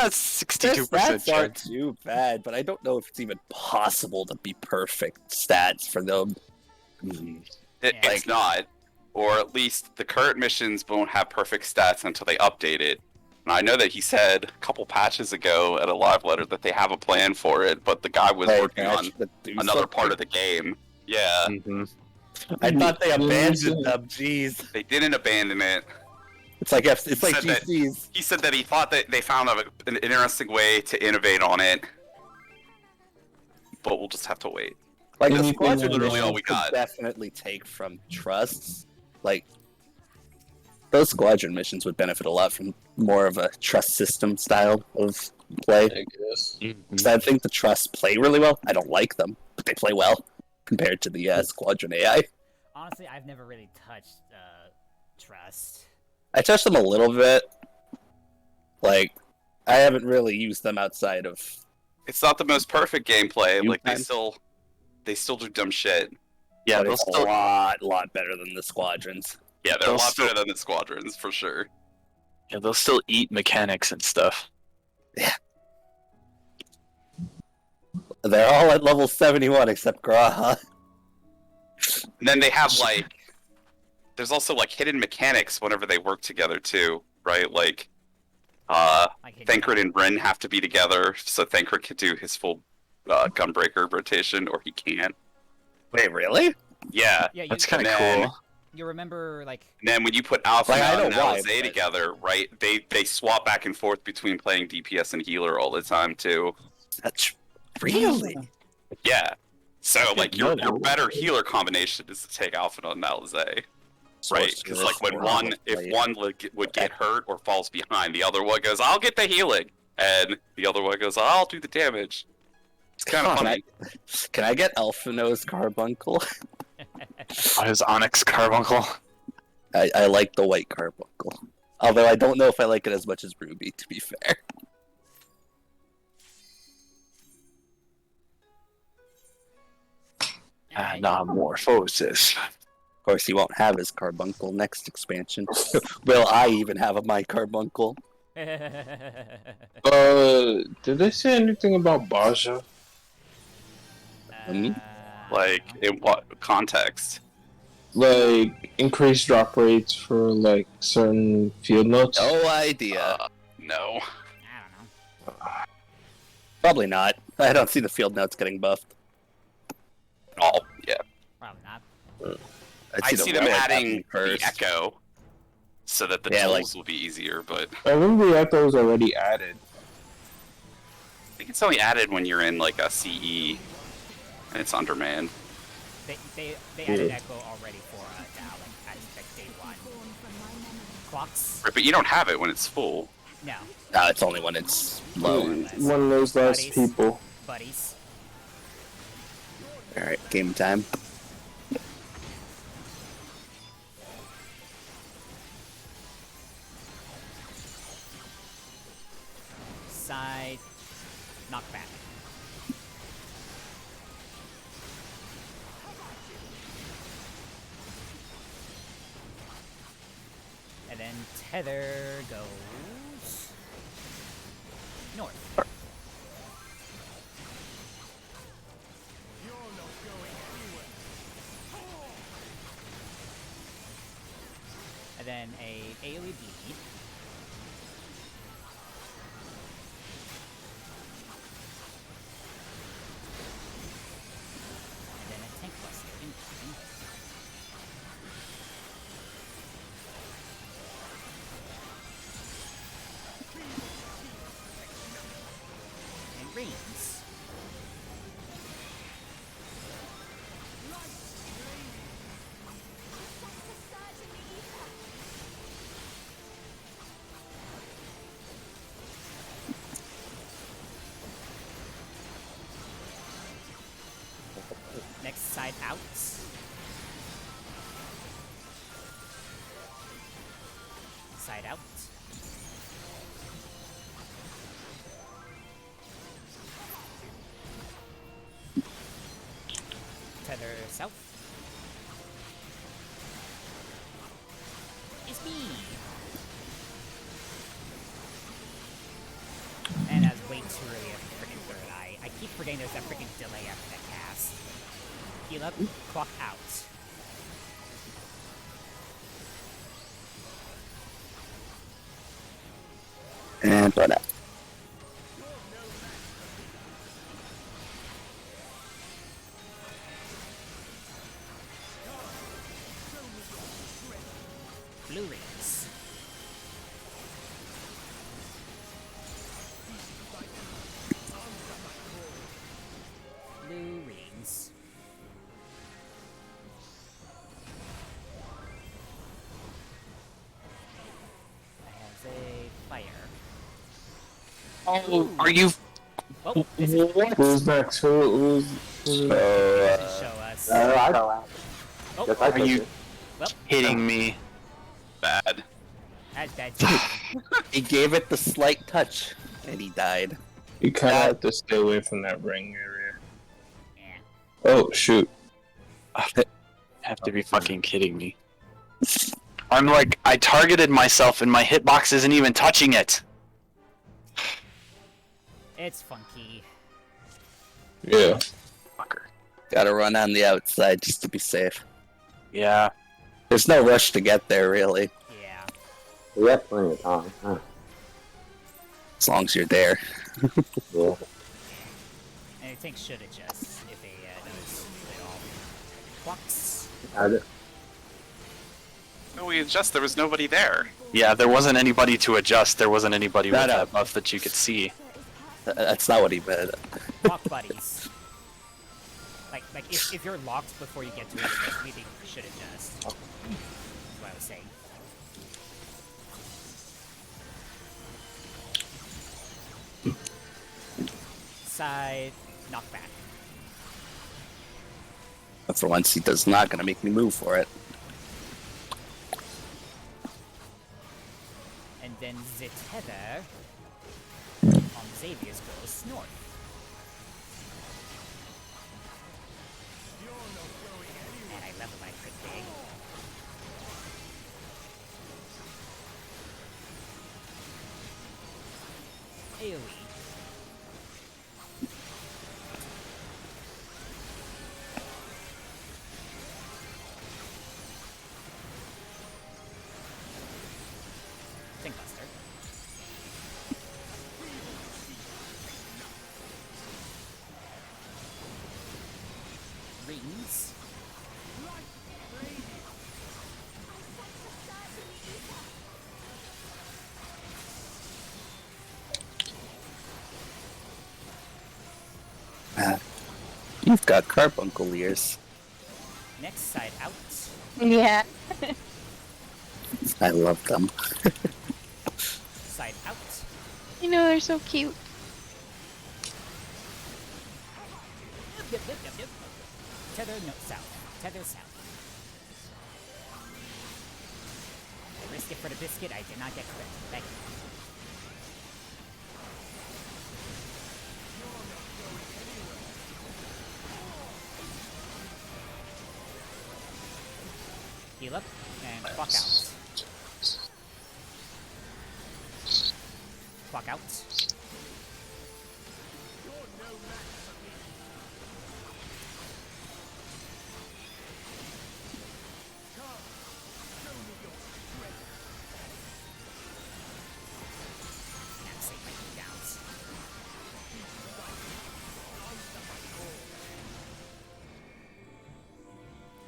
got Their 62% stats aren't chance. too bad, but I don't know if it's even possible to be perfect stats for them. It's not. Or at least the current missions won't have perfect stats until they update it. And I know that he said a couple patches ago at a live letter that they have a plan for it, but the guy was working on another part of the game. Yeah. I thought they abandoned them. Jeez. They didn't abandon it. It's like GCs. He said that he thought that they found an interesting way to innovate on it, but we'll just have to wait. Like the squadron literally all we could got. definitely take from trusts. Like those squadron missions would benefit a lot from more of a trust system style of play. I guess. Because I think the trusts play really well. I don't like them, but they play well compared to the squadron AI. Honestly, I've never really touched trust. I touched them a little bit. Like, I haven't really used them outside of. It's not the most perfect gameplay. Like time. they still do dumb shit. Yeah, But they'll it's still. a lot better than the squadrons. Yeah, they're a They'll lot still- better than the squadrons for sure. Yeah, they'll still eat mechanics and stuff. They're all at level 71 except Graha. And then they have like, there's also like hidden mechanics whenever they work together too, right? Like, Thancred and Bryn have to be together, so Thancred can do his full gunbreaker rotation, or he can't. Wait, really? Yeah. Yeah, That's kind and of then- cool. You remember, like... And then when you put Alpha Like, I know and why, Alizé but- together, right? They swap back and forth between playing DPS and healer all the time too. That's really. Yeah. So like know your that. better healer combination is to take Alpha and Alizé. Right, because like when if one would get hurt or falls behind, the other one goes, "I'll get the healing," and the other one goes, "I'll do the damage." It's kind of funny. Can I get Alphino's Carbuncle? His Onyx Carbuncle. I like the white Carbuncle. Although I don't know if I like it as much as Ruby, to be fair. Anamorphosis. Of course, he won't have his Carbuncle next expansion. Will I even have my Carbuncle? Did they say anything about Baja? Like in what context? Like increased drop rates for like certain field notes? No idea. No. I don't know. Probably not. I don't see the field notes getting buffed. Oh yeah. Probably not. I see them relic adding the first. Echo, so that the Yeah, tools will be easier. But I remember the Echo was already added. I think it's only added when you're in like a CE and it's undermanned. They added Echo already for Dowling at like day one. Clocks? Right, but you don't have it when it's full. No. No, it's only when it's low. One of those last Buddies. people. Buddies. Alright, game time. Side. Knockback. And then tether goes north. And then a AoE bead. And then a tank buster incoming. And rains. Next side out. Side out. Tether south. It's me. truly a freaking third eye. I keep forgetting there's that freaking delay after that cast. Heal up, clock out. And run out. Blue rings. Blue rings. I have a fire. Oh, are you? Oh, this is Who's next? Who's to show us. I fell out. Oh, Guess I Are took you it. well, kidding me? Bad. that's bad too. He gave it the slight touch, and he died. You kind of have to stay away from that ring area. Yeah. Oh shoot! Have to be fucking kidding me. I'm like, I targeted myself and my hitbox isn't even touching it. It's funky. Yeah. Fucker. Gotta run on the outside just to be safe. Yeah. There's no rush to get there, really, Yeah. We have plenty of time. Huh. as long as you're there. Yeah. And I think should adjust if they notice at all. Clocks. I did. No, we adjust. There was nobody there. Yeah, there wasn't anybody to adjust. There wasn't anybody No, with no. that buff that you could see. That's not what he meant. Clock buddies. Like if you're locked before you get to it, we think you should adjust. That's what I was saying. Side knockback. But for once, he does not gonna make me move for it. And then the tether on Xavier's goes north. And I level my crit big. AoE. Thinkbuster. Rings. You've got carbuncle ears. Next side out. Yeah. I love them. Side out. You know, they're so cute. Yep. Tether no south. Tether south. I risked it for the biscuit. I did not get crit. Thank you. Heal up and clock out. Clock out. And save my cooldowns.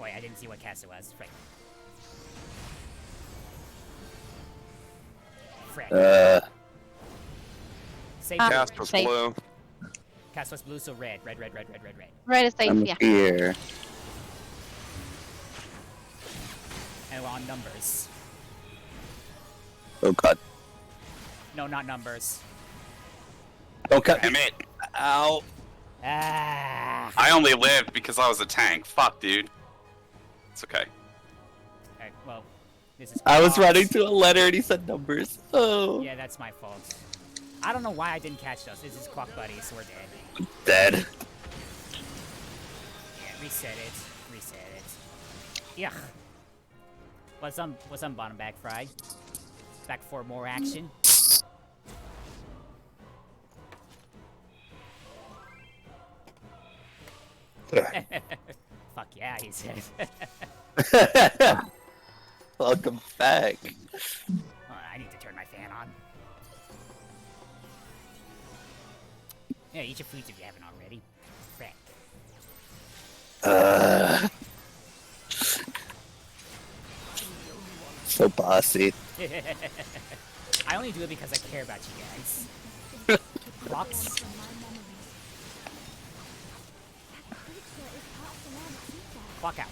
Wait, I didn't see what cast it was. Frick. Frick. Save Cast was Safe. blue. Cast was blue, so red. Red. Red is safe, I'm yeah. here. And we're on numbers. Oh god. No, not numbers. Don't cut Damn me. it. Ow. Ah. I only lived because I was a tank. Fuck, dude. It's okay. Alright, well, this is. I was Clogs. running to a letter and he said numbers. Oh. Yeah, that's my fault. I don't know why I didn't catch those. This is Clock Buddy, so we're dead. Dead. Yeah, reset it. Yuck. What's on bottom back, Fry? Back for more action. Fuck yeah, he said. Welcome back. I need to turn my fan on. Yeah, eat your foods if you haven't already. Frick. So bossy. I only do it because I care about you guys. Clocks. Clock out.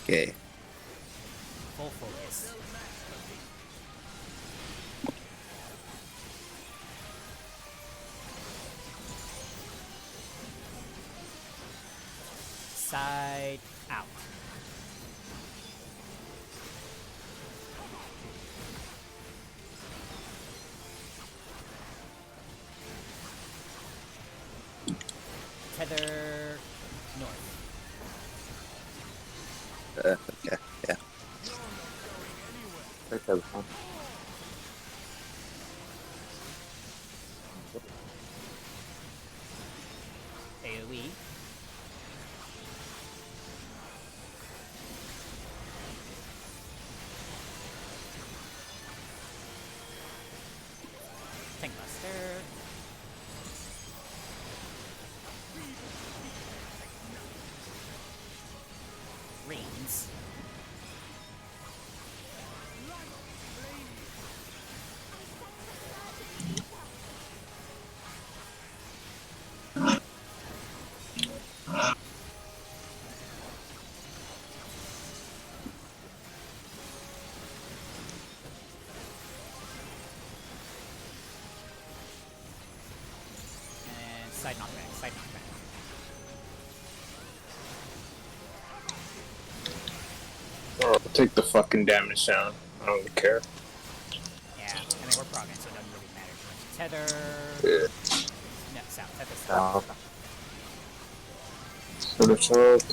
Okay. Full focus. Side out. Tether north. Okay. Yeah. That was fun. AoE. Tank Buster. Reigns. And side knockback, side knockback. I'll take the fucking damage down. I don't care. Yeah, I mean, we're progging, so it doesn't really matter too much. Tether. Yeah. No, south. Tether Oh, south. okay. For the shot.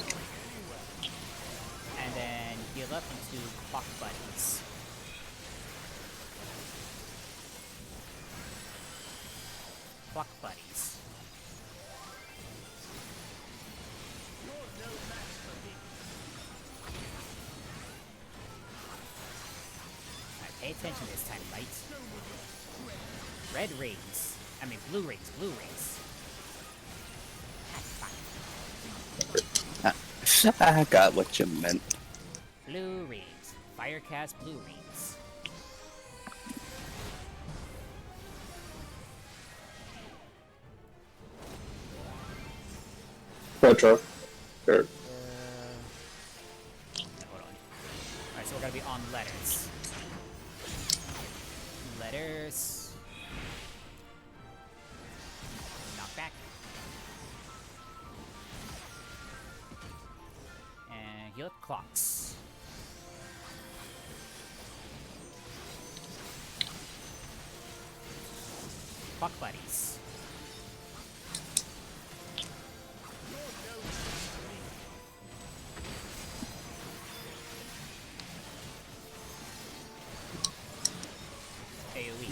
And then heal up into clock buddies. Clock buddies. Alright, pay attention this time, light. Red rings. I mean, blue rings, blue rings. That's fine. I got what you meant. Blue rings. Firecast blue rings. Retro. Sure. No, hold on. Alright, so we're gonna be on letters. Letters. Knockback. And heal up clocks. Clock buddies. AoE.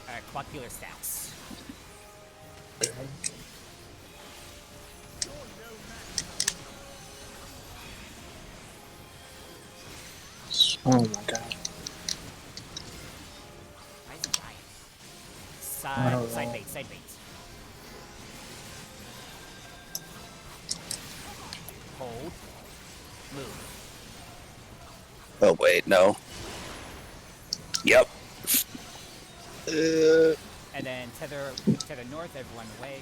Alright, clockular stats. Oh my god. Why is it dying? I don't Side know. bait, side bait. Hold. Move. Oh wait, no. Yep. And then tether north, everyone away.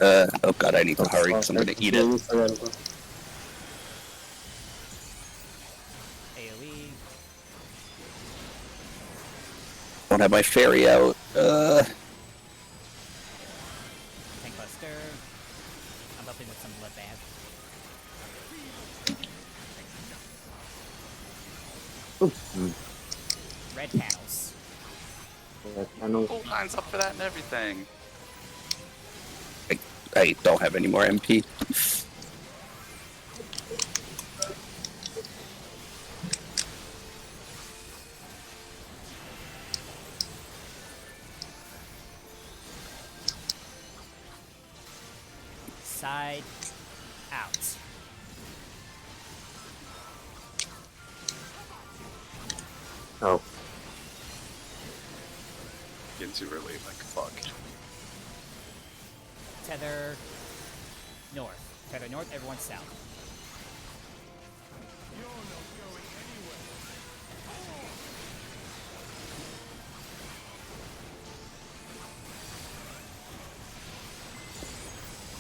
Oh god, I need to hurry because I'm gonna eat it. AoE. Don't have my fairy out. Tank Buster. I'm up in with some bloodbath. Red panels. Gold 9's up for that and everything. I don't have any more MP. Side out. Oh, Getting too early, like, fuck. Tether north. Tether north, everyone south.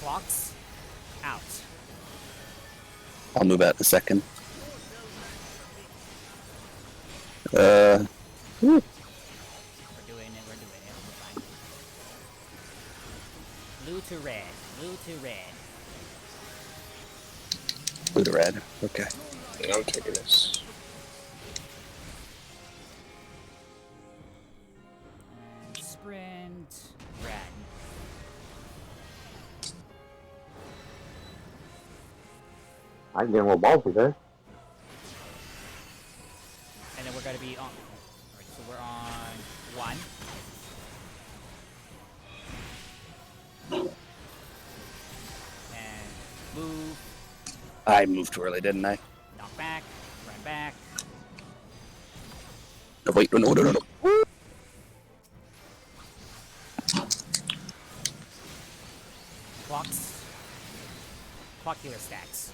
Clocks out. I'll move out in a second. We're doing it, we're doing it, we're fine. Blue to red, blue to red. Blue to red. Okay. Yeah, I'm taking this. And sprint, red. I can get a little ballsy there. And then we're gonna be on. Alright, so we're on 1. And move, I moved too early, didn't I? knock back, run back. No, wait, no, no, no, no. Clocks. Clock healer stacks.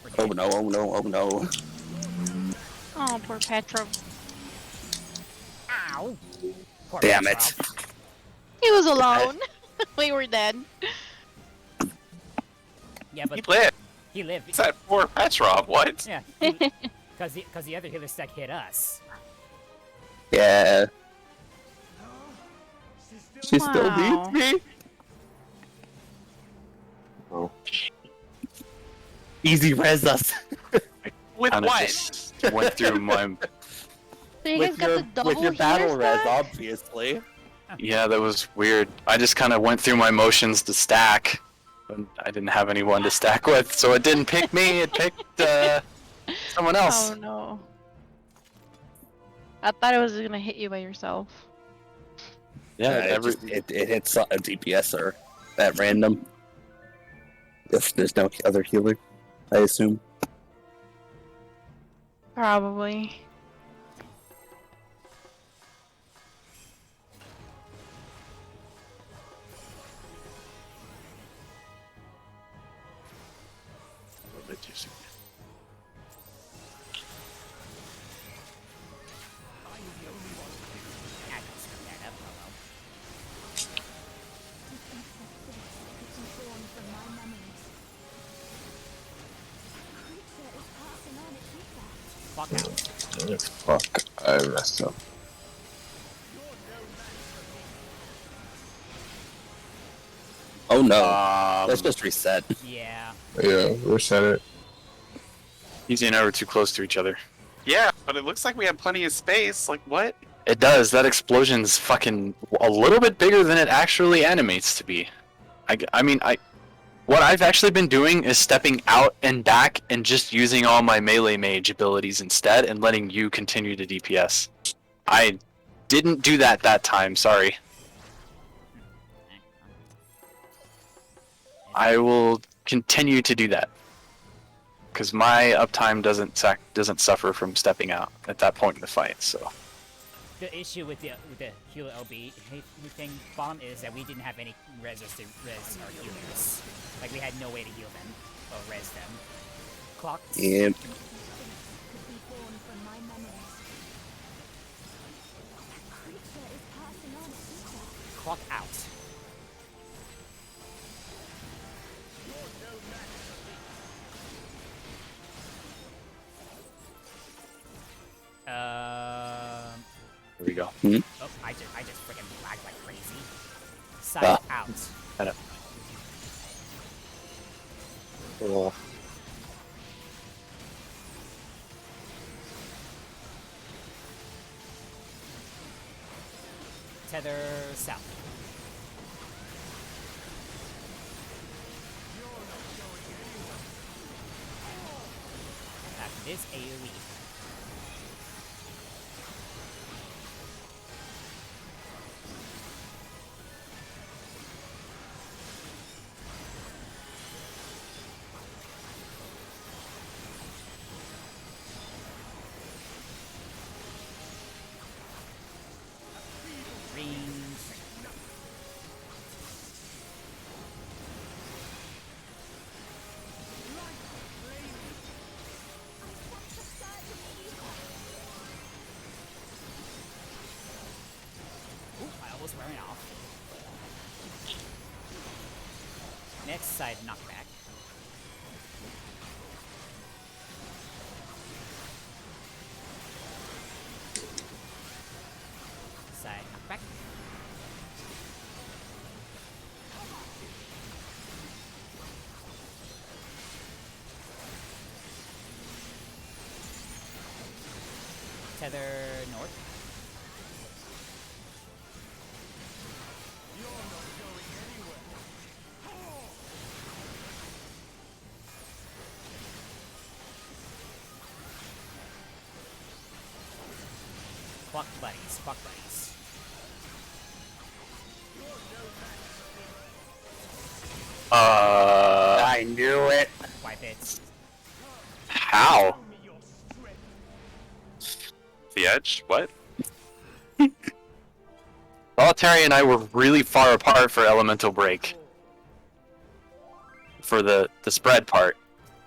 We're Oh dead. no, oh no, oh no. Oh, poor Petrov. Ow! Poor Damn Petrov. it. He was alone. We were dead. Yeah, He but lived. he lived. It's that poor Petrov. What? Yeah. Because the other healer stack hit us. Yeah. She still Wow. needs me? Oh, Easy res us. With Kinda what? just went through my. So you guys got the double with your healer battle res, stack? obviously. Yeah, that was weird. I just kind of went through my motions to stack, and I didn't have anyone to stack with, so it didn't pick me. It picked someone else. Oh no. I thought it was gonna hit you by yourself. Yeah, it hits a DPSer at random. If there's no other healer, I assume. Probably. I can screw that up. Oh well. Fuck out. Fuck, I messed up. Oh no. Let's just reset. Yeah. Yeah, reset it. Easy and I were too close to each other. Yeah, but it looks like we have plenty of space. Like, what? It does. That explosion's fucking a little bit bigger than it actually animates to be. What I've actually been doing is stepping out and back and just using all my melee mage abilities instead and letting you continue to DPS. I didn't do that time, sorry. I will continue to do that. Because my uptime doesn't suffer from stepping out at that point in the fight, so. The issue with the healer LB thing, Bomb, is that we didn't have any res our healers. Like, we had no way to heal them or res them. Clocks. Yep. Clock out. Here we go. Oh, I just freaking lagged like crazy. Side out. Kinda. yeah. Tether south. After this, AoE. Rings. Ooh, I almost wearing off. Next side knockback. Side knockback. Tether north. Fuck buddies, fuck buddies. I knew it. Wipe it. How? The edge? What? Solitary and I were really far apart for elemental break. For the spread part.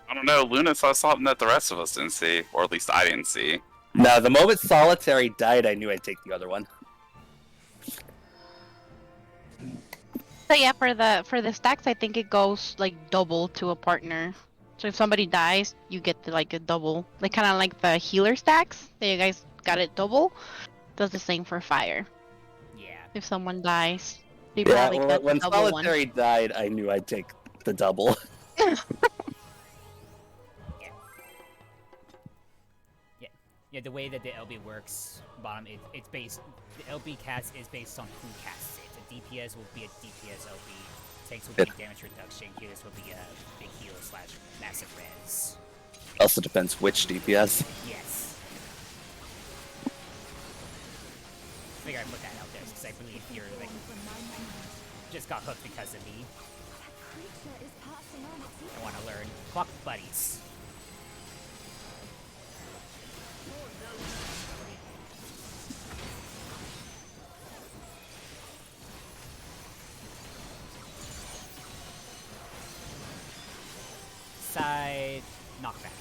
I don't know. Luna saw something that the rest of us didn't see, or at least I didn't see. No, the moment Solitary died, I knew I'd take the other one. So yeah, for the stacks, I think it goes like double to a partner. So if somebody dies, you get the, like a double, like kind of like the healer stacks. That you guys got it double. Does the same for fire. Yeah. If someone dies, you Yeah, probably well, get the when double one. Solitary died, I knew I'd take the double. Yeah, the way that the LB works, bottom, it's based. The LB cast is based on who casts it. A DPS will be a DPS LB. Tanks will be damage reduction. Healers will be a big heal / massive res. Also depends which DPS. Yes. I figure I put that out there because I believe you're like just got hooked because of me. I want to learn. Fuck buddies. Side knockback.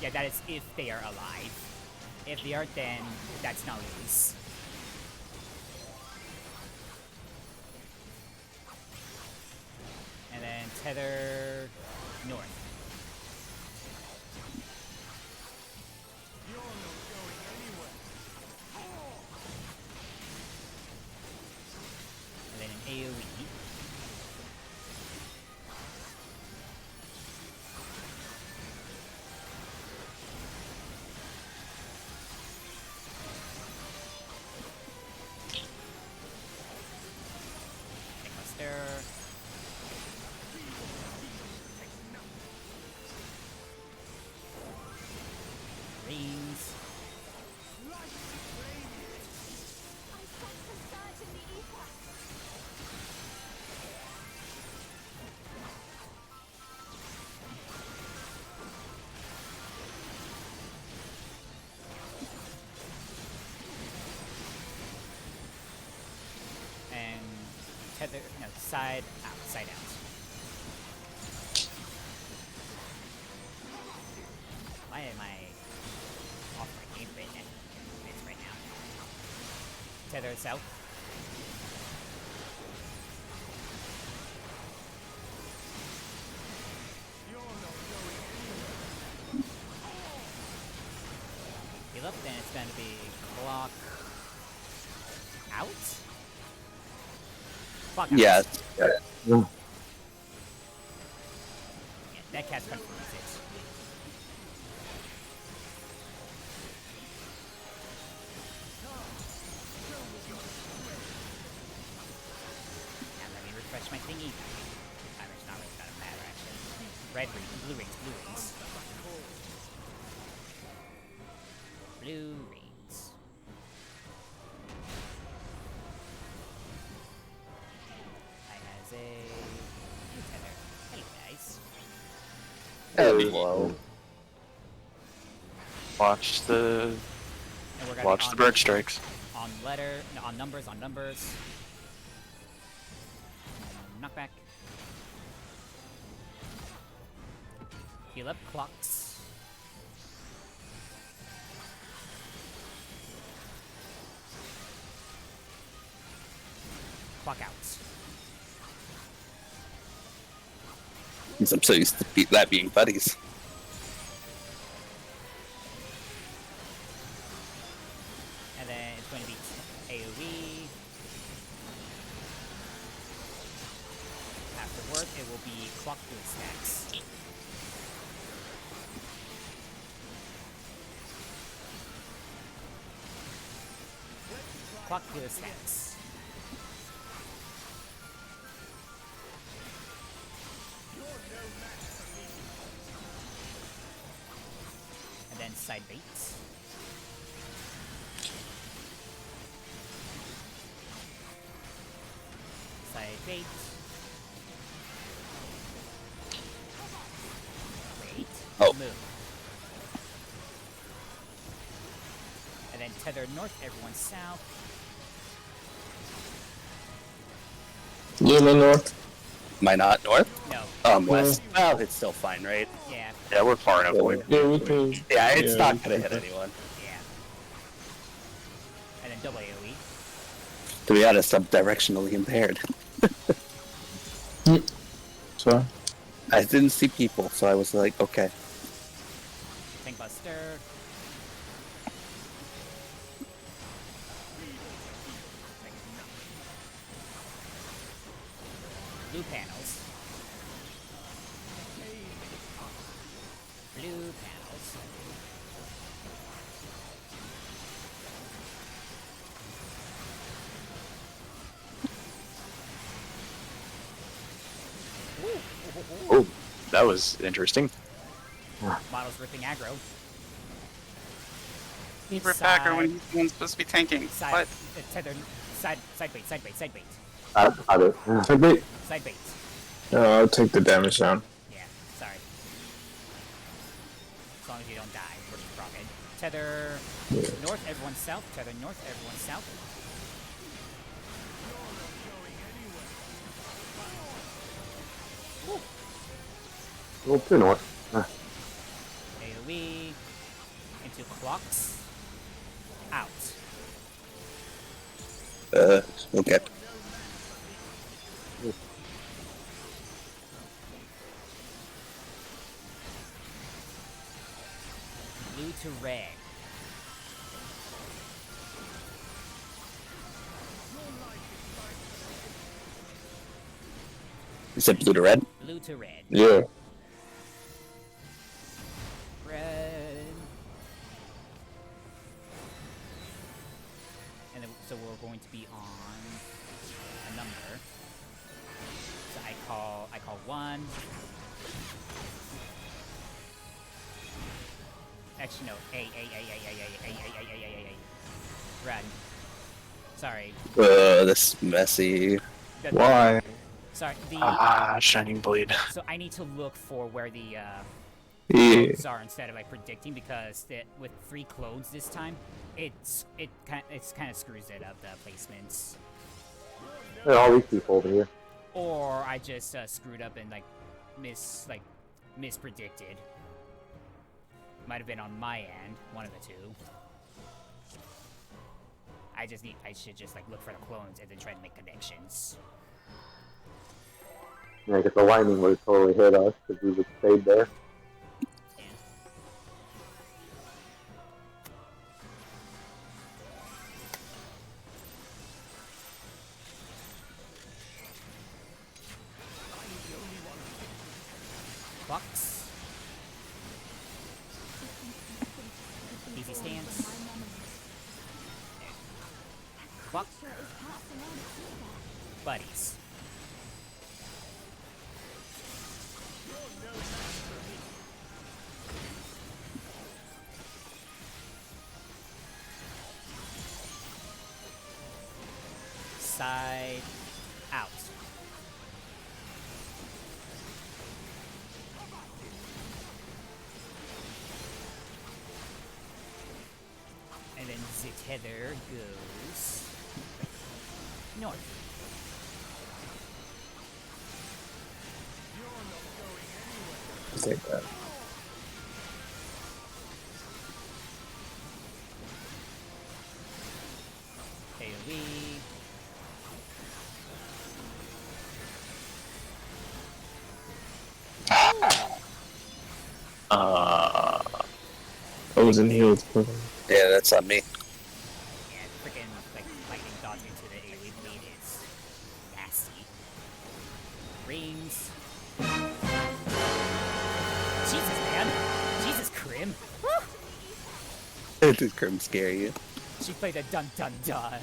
Yeah, that is if they are alive. If they aren't, then that's no use. And then tether north. And then an AoE. There. Rings. And tether, no, side out, side out. Why am I off my game right now? It's right now. Tether south. Heal up, then it's gonna be clock out. Fuck out. Yes. Yeah, that cast confirms it. red rings, blue rings, blue rings. Blue rings. I has a tether. Hello guys. Hello. Watch the And we're gonna be the bird strikes. on letter, no, on numbers, on numbers. Knockback. Heal up clocks. Clock out. I'm so used to that being buddies. And then it's going to be AoE. Afterward, it will be clock through stacks. Clock through stacks. And then side baits. Side bait. Wait. Oh. Move. And then tether north, everyone south. You mean north? Am I not north? No. West. Well, it's still fine, right? Yeah. Yeah, we're far enough away. Yeah, we can. Yeah, it's Yeah, not gonna we hit can- anyone. Yeah. And then double AoE. To be honest, I'm directionally impaired. So, I didn't see people, so I was like, okay. Tank Buster. Blue panels. Blue panels. Oh, that was interesting. Models ripping aggro. He ripped backer when he's the one supposed to be tanking. Side, What? tether, side bait, side bait, side bait, I do. I bet. side bait. I'll take the damage down. Yeah, sorry. As long as you don't die, we're progging. Tether north, everyone south. Tether north, everyone south. A little too north. AoE into clocks. Out. Okay. Blue to red. You said blue to red? Blue to red. Yeah. Red. And then, so we're going to be on a number. So I call 1. Actually, no. A. Run. Sorry. This is messy. Why? Sorry. Shining Blade. So I need to look for where the Yeah. clones are instead of like predicting, because with 3 clones this time, it kind of screws it up, the placements. There are all these people over here. Or I just screwed up and mispredicted. Might have been on my end, one of the two. I should just like look for the clones and then try to make connections. Yeah, I guess the lightning would have totally hit us if we would have stayed there. Yeah. Bucks. Easy stance. Buck. Buddies. side, out. And then the tether goes north. Take that. AoE. I wasn't healed for them. Yeah, that's on me. Yeah, freaking like lightning dodge into the AoE bleed is nasty. Rings. Jesus, man. Jesus, Krim. Does Grim scare you? She played a dun dun dun.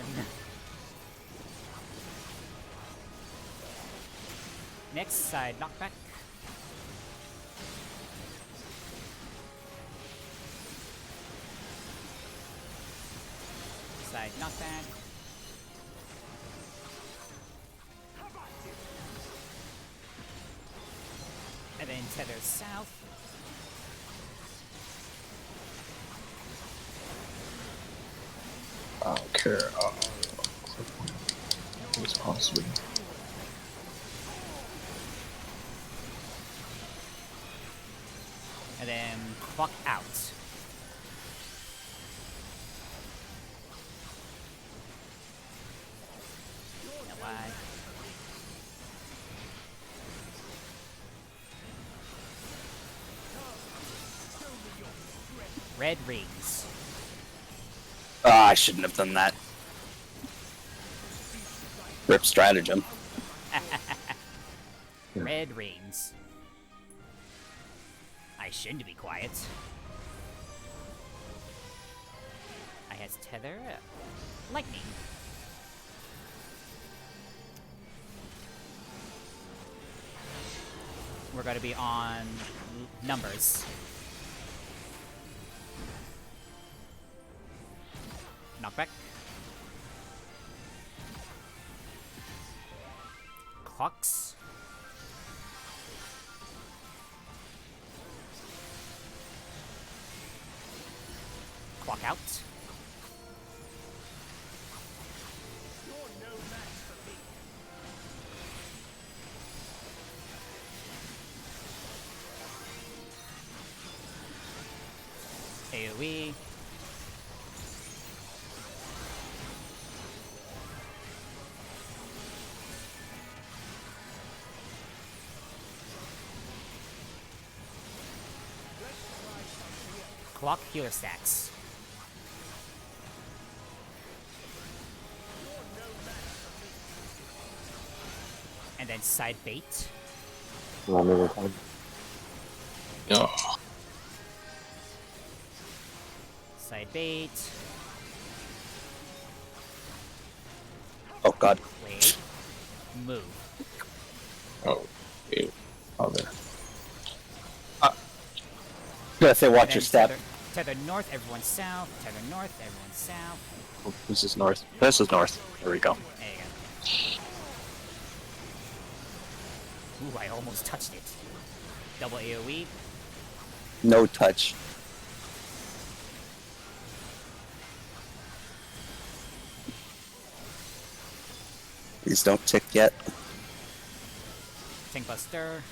Next side, knockback. Side, knockback. And then tether south. I don't care. It's possible. And then clock out. LI. Red rings. I shouldn't have done that. Rip stratagem. Red rings. I shouldn't be quiet. I has tether. Lightning. We're gonna be on numbers. Knockback. Clocks. Clock out. AoE. Clock healer stacks. And then side bait. One at a time. No. Side bait. Oh god. Wait. Move. Oh, ew. Oh, there. Gotta say, watch And your then step. Tether north, everyone south. Tether north, everyone south. Oh, this is north. This is north. There we go. There you go. Ooh, I almost touched it. Double AoE. No touch. These don't tick yet. Tank Buster.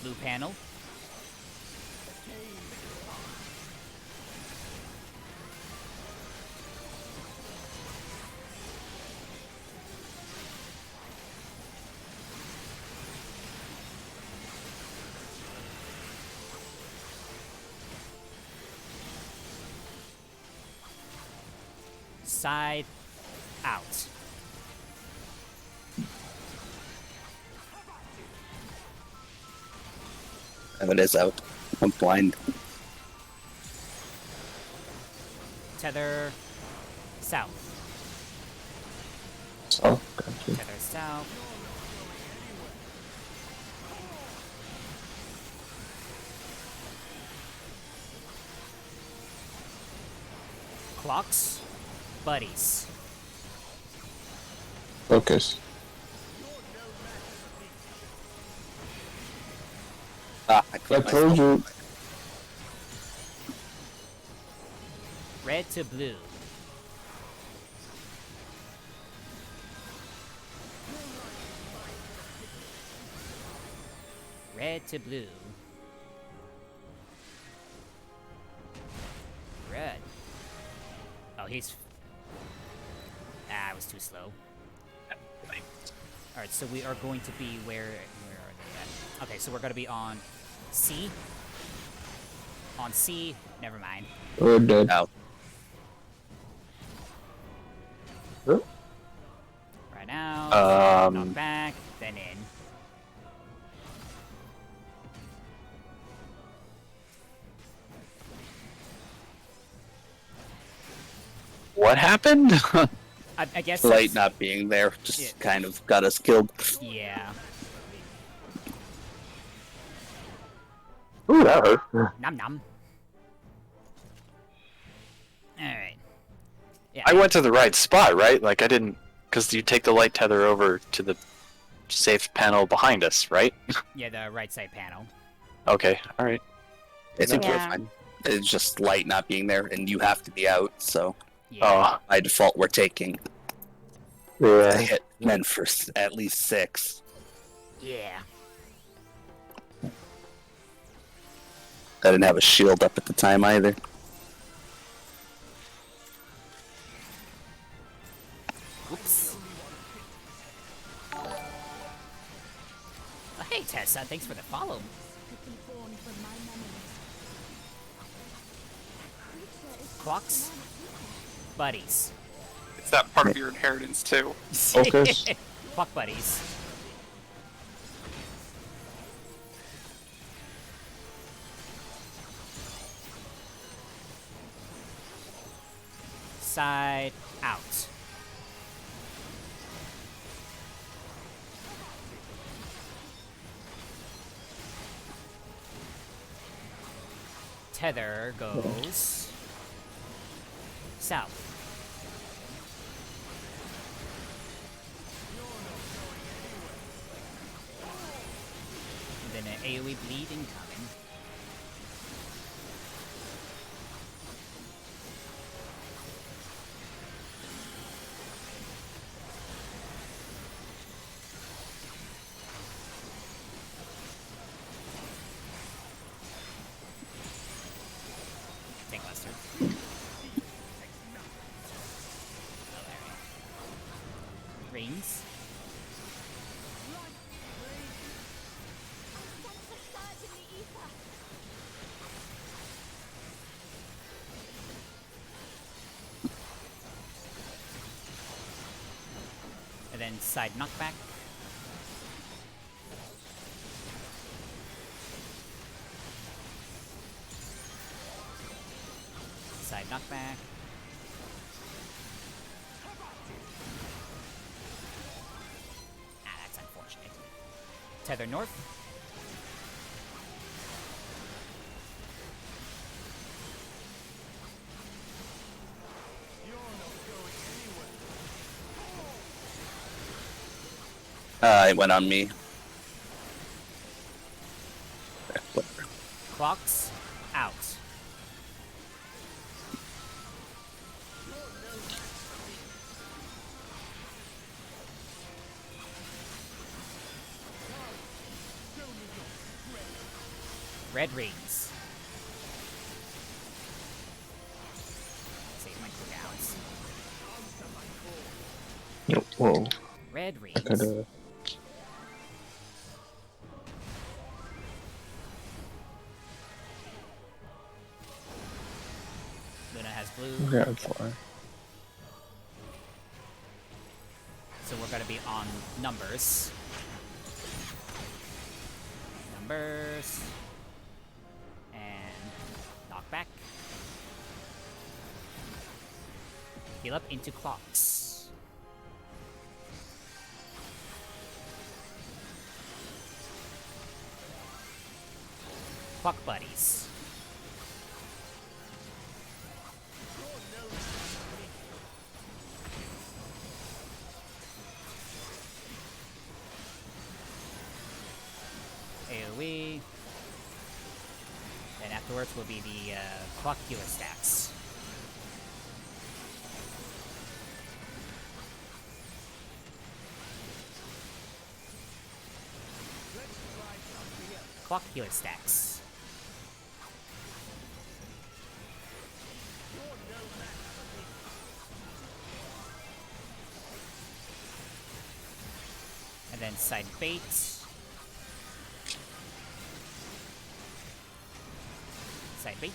Blue panel. Side out. Oh, it is out. I'm blind. Tether south. So, gotcha. Tether south. Clocks. Buddies. Focus. I I clicked told myself. you. Red to blue. Red to blue. Red. Oh, he's... Ah, I was too slow. Alright, so we are going to be where are they at? Okay, so we're gonna be on C. On C, never mind. We're dead. Out. Right now, knock Um, back, then in. what happened? I guess Light that's- not being there just Yeah. kind of got us killed. Yeah. Ooh, that hurt. Nom nom. Alright. Yeah. I went to the right spot, right? Like I didn't, because you take the light tether over to the safe panel behind us, right? Yeah, the right side panel. Okay, all right. I think we're Yeah. fine. It's just light not being there, and you have to be out. So Yeah. Oh, by default, we're taking a Yeah. hit men for at least 6. Yeah. I didn't have a shield up at the time either. Oops. Hey Tessa, thanks for the follow. Clocks. Buddies. It's that part of your inheritance too. Focus. Clock buddies. Side out. Tether goes south. And then an AoE bleed incoming. Take Lester. Rings. And then side knockback. Side knockback. Ah, that's unfortunate. Tether north. It went on me. Whatever. Clocks out. Red rings. Save my cooldowns. Whoa. Red I rings. coulda. Luna has blue. Yeah, I'm fine. So we're gonna be on numbers. Numbers. And knockback. Heal up into clocks. Clock buddies. AoE. Then afterwards will be the clock healer stacks. Clock healer stacks. And then side bait. Side bait.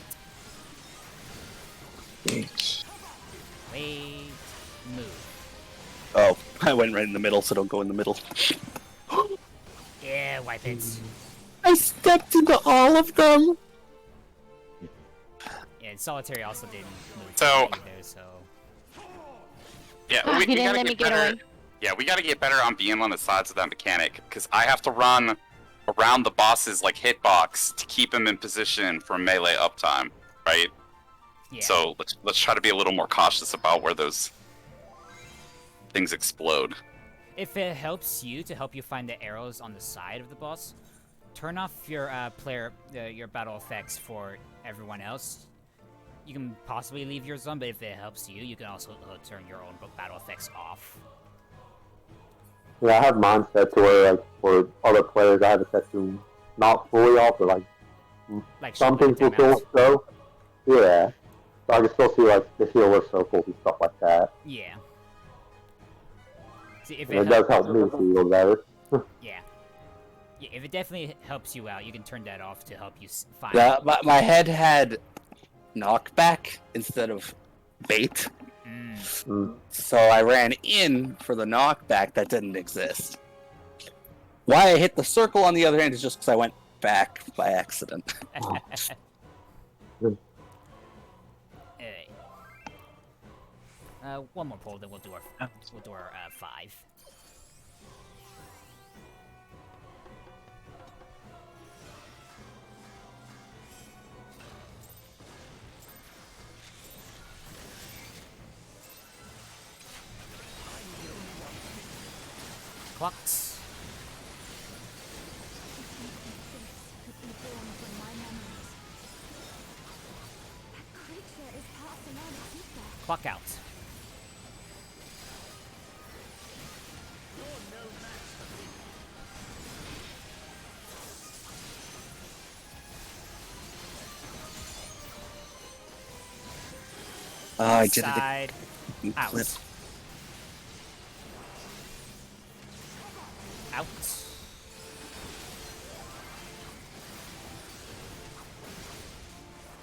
Wait. Move. Oh, I went right in the middle, so don't go in the middle. Yeah, wipe it. I stepped into all of them! Yeah, and solitary also didn't move So- either, so... Yeah, Ah, we he didn't gotta let me get get better. away. Yeah, we gotta get better on being on the sides of that mechanic, because I have to run around the boss's like hitbox to keep him in position for melee uptime, right? Yeah. So let's try to be a little more cautious about where those things explode. If it helps you to help you find the arrows on the side of the boss, turn off your your battle effects for everyone else. You can possibly leave yours on, but if it helps you, you can also turn your own battle effects off. Yeah, I have mine set to where, like, for other players, I have it set to not fully off, but, like, Like some things will still go. Yeah. So I can still see, like, the healer circles and stuff like that. Yeah. See, if And it does help me feel better. Yeah. Yeah, if it definitely helps you out, you can turn that off to help you find. Yeah, my head had knockback instead of bait. So I ran in for the knockback that didn't exist. Why I hit the circle on the other end is just because I went back by accident. Alright. One more poll, then we'll do our 5. Clocks. Clock out. I did Side it. out. Clip. Out.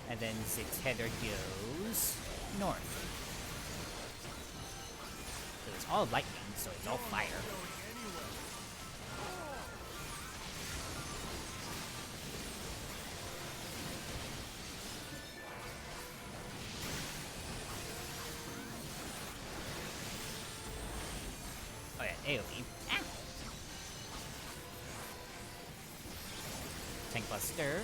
And then the tether goes north. So it's all lightning, so it's all fire. Oh yeah, AoE. Ah. Tank Buster.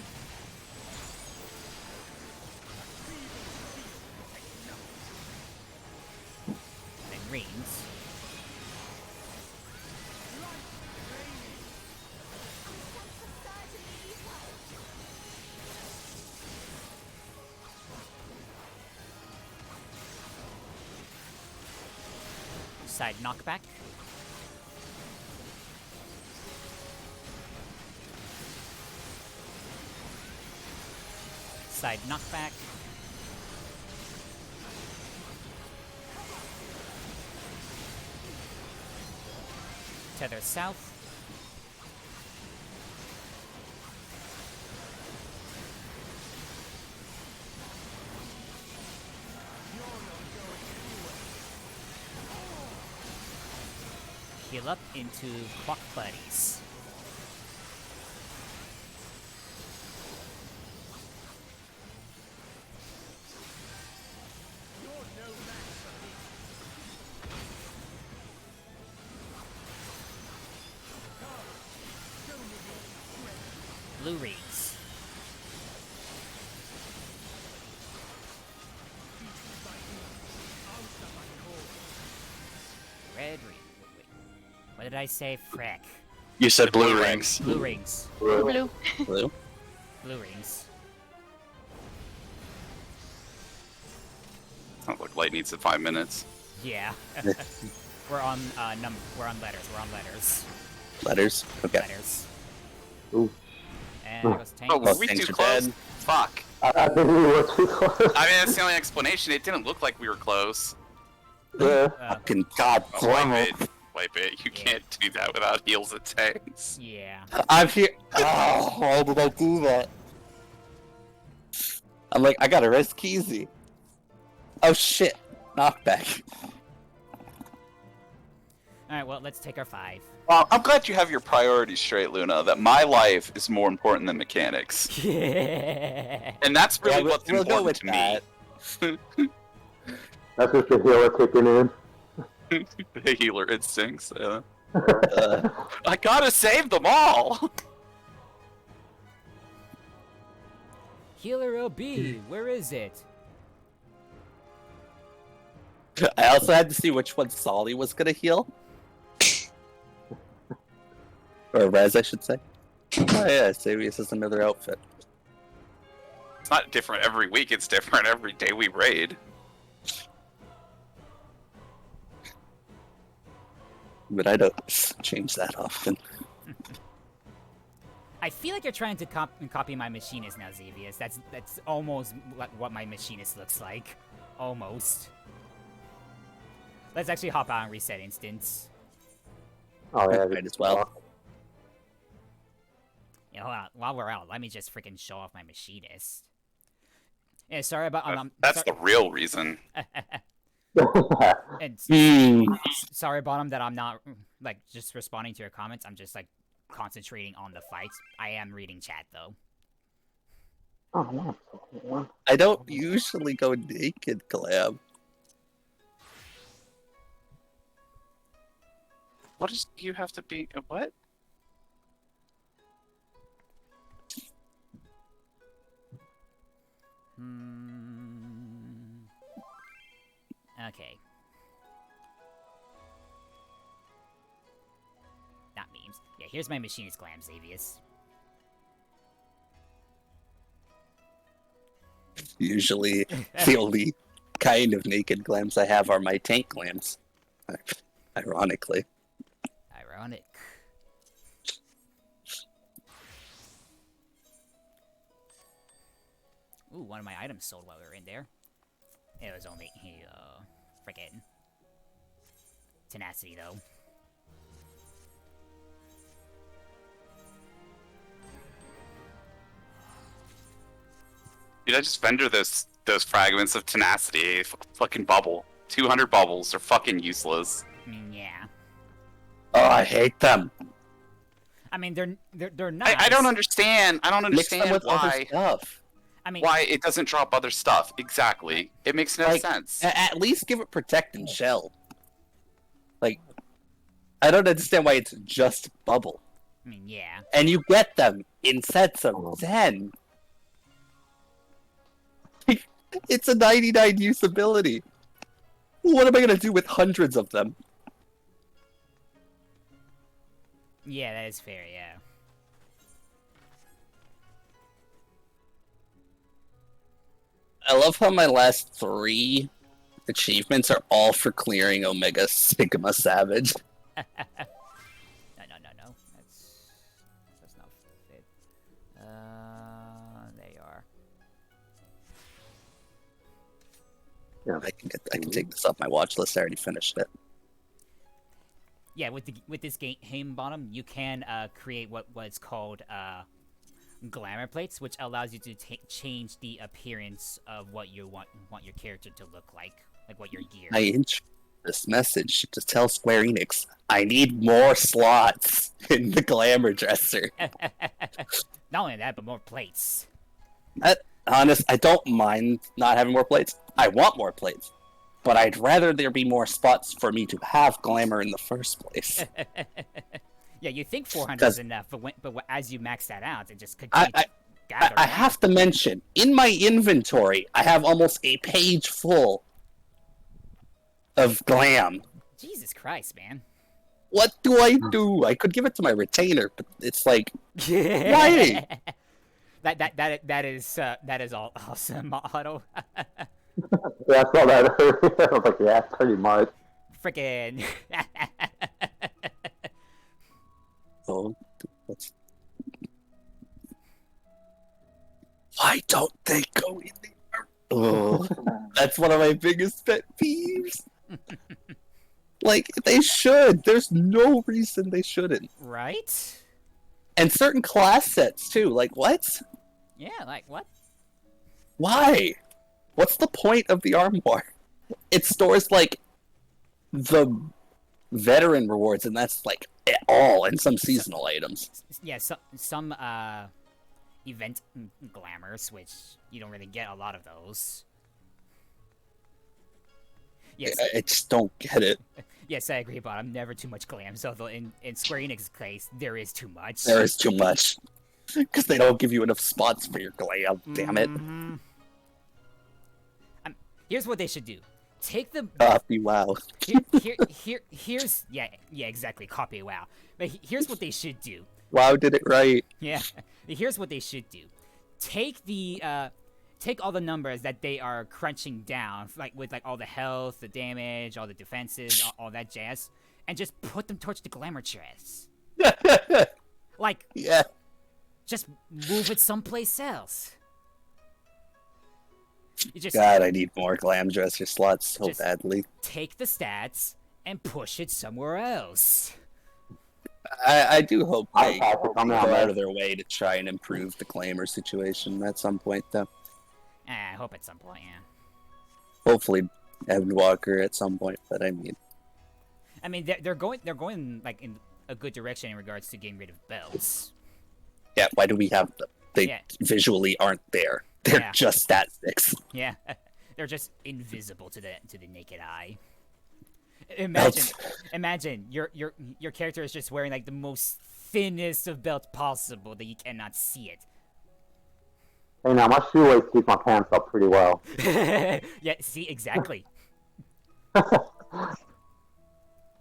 Then Reigns. Side knockback. Side knockback. Tether south. Heal up into Clock Buddies. Blue Reeds. Red Reed. Wait. What did I say? Frick. You said The blue blue rings. Blue rings. Blue. Blue. Blue rings. Sounds like light needs 5 minutes. Yeah. we're on we're on letters. We're on letters. Letters. Okay. Letters. Ooh. And there goes tank. Oh, were we things too are close? dead. Fuck. I think we were too close. I mean, that's the only explanation. It didn't look like we were close. Yeah. Fucking god Oh, damn wipe it. it. Wipe it. You can't do that without heals and tanks. Yeah. I'm here. Oh, why did I do that? I'm like, I gotta risk easy. Oh shit. Knockback. Alright, well, let's take our 5. Well, I'm glad you have your priorities straight, Luna. That my life is more important than mechanics, Yeah. and that's really Yeah, what's we'll go important with to that. me. That's just the healer kicking in. The healer instincts. Uh, I gotta save them all. Healer LB, where is it? I also had to see which one Solly was gonna heal. Or Rez, I should say. Oh yeah, Savius is another outfit. It's not different every week. It's different every day we raid. But I don't change that often. I feel like you're trying to copy my machinist now, Xavius. That's almost like what my machinist looks like. Almost. Let's actually hop out and reset instance. Oh yeah, Might as well. Yeah, hold on. While we're out, let me just freaking show off my machinist. Yeah, sorry about. That's the real reason. And Hmm. sorry, Bottom, that I'm not like just responding to your comments. I'm just like concentrating on the fights. I am reading chat though. Oh no. I don't usually go naked, Glam. What does you have to be? What? Okay. Not memes. Yeah, here's my machinist glam, Xavius. Usually, the only kind of naked glams I have are my tank glams. Ironically. Ironic. Ooh, one of my items sold while we were in there. It was only frickin' tenacity though. Dude, I just vendor those fragments of tenacity. Fucking bubble. 200 bubbles are fucking useless. Yeah. Oh, I hate them. I mean, they're nice. I don't understand. I don't Mix them understand with other why stuff. I mean, why it doesn't drop other stuff. Exactly. It makes no Like, sense. At least give it protect and shell. Like, I don't understand why it's just bubble. I mean, yeah. And you get them in sets of 10. It's a 99 usability. What am I gonna do with hundreds of them? Yeah, that is fair, yeah. I love how my last 3 achievements are all for clearing Omega Sigma Savage. No. That's not fit. There you are. Yeah. I can take this off my watch list. I already finished it. Yeah, with this game bottom, you can create what's called glamour plates, which allows you to change the appearance of what you want your character to look like what your gear. I enjoy this message to tell Square Enix I need more slots in the glamour dresser. Not only that, but more plates. Honest, I don't mind not having more plates. I want more plates. But I'd rather there be more spots for me to have glamour in the first place. Yeah, you think 400 is enough, but as you max that out, it just I gathering. have to mention, in my inventory, I have almost a page full of glam. Jesus Christ, man. What do I do? I could give it to my retainer, but it's like, why? That is all awesome, Otto. Yeah, I saw that. I was like, yeah, pretty much. Frickin'. Oh, what's... Why don't they go in there? Oh, that's one of my biggest pet peeves. Like, they should. There's no reason they shouldn't. Right? And certain class sets, too. Like, what? Yeah, like what? Why? What's the point of the armoire? It stores, like, the veteran rewards, and that's, like, it all, and some seasonal items. Yeah, some event glamours, which you don't really get a lot of those. Yes, I just don't get it. yes, I agree, but I'm never too much glam. So although in Square Enix's case, there is too much. There is too much. Because they don't give you enough spots for your glam, damn it. Mhm. Here's what they should do. Take the Copy, wow. here's yeah exactly, copy WoW. But here's what they should do. Wow did it right. Yeah, here's what they should do. Take all the numbers that they are crunching down, like with like all the health, the damage, all the defenses, all that jazz, and just put them towards the glamour chest. Like, Yeah. just move it someplace else. You just God, I need more glam dresser slots so Just- badly. take the stats and push it somewhere else. I do hope they I'll come go out, out man. of their way to try and improve the glamour situation at some point, though. I hope at some point, yeah. Hopefully, Evan Walker at some point, but I mean, I mean, they're going like in a good direction in regards to getting rid of belts. yeah, why do we have them? They Yeah. visually aren't there. They're Yeah. just stat sticks. Yeah, they're just invisible to the naked eye. Belts. Imagine your character is just wearing like the most thinnest of belts possible that you cannot see it. Hey, now my shoelace keeps my pants up pretty well. Yeah, see exactly.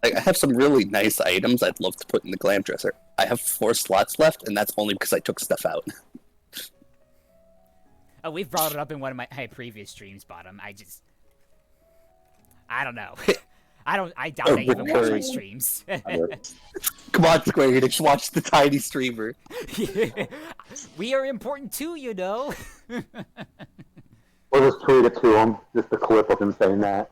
Like, I have some really nice items I'd love to put in the glam dresser. I have 4 slots left, and that's only because I took stuff out. Oh, we've brought it up in one of my previous streams, Bottom. I don't know. I doubt they even watch my streams. Come on, Square Enix, watch the tiny streamer. We are important too, you know. We'll just tweet it to him, just a clip of him saying that.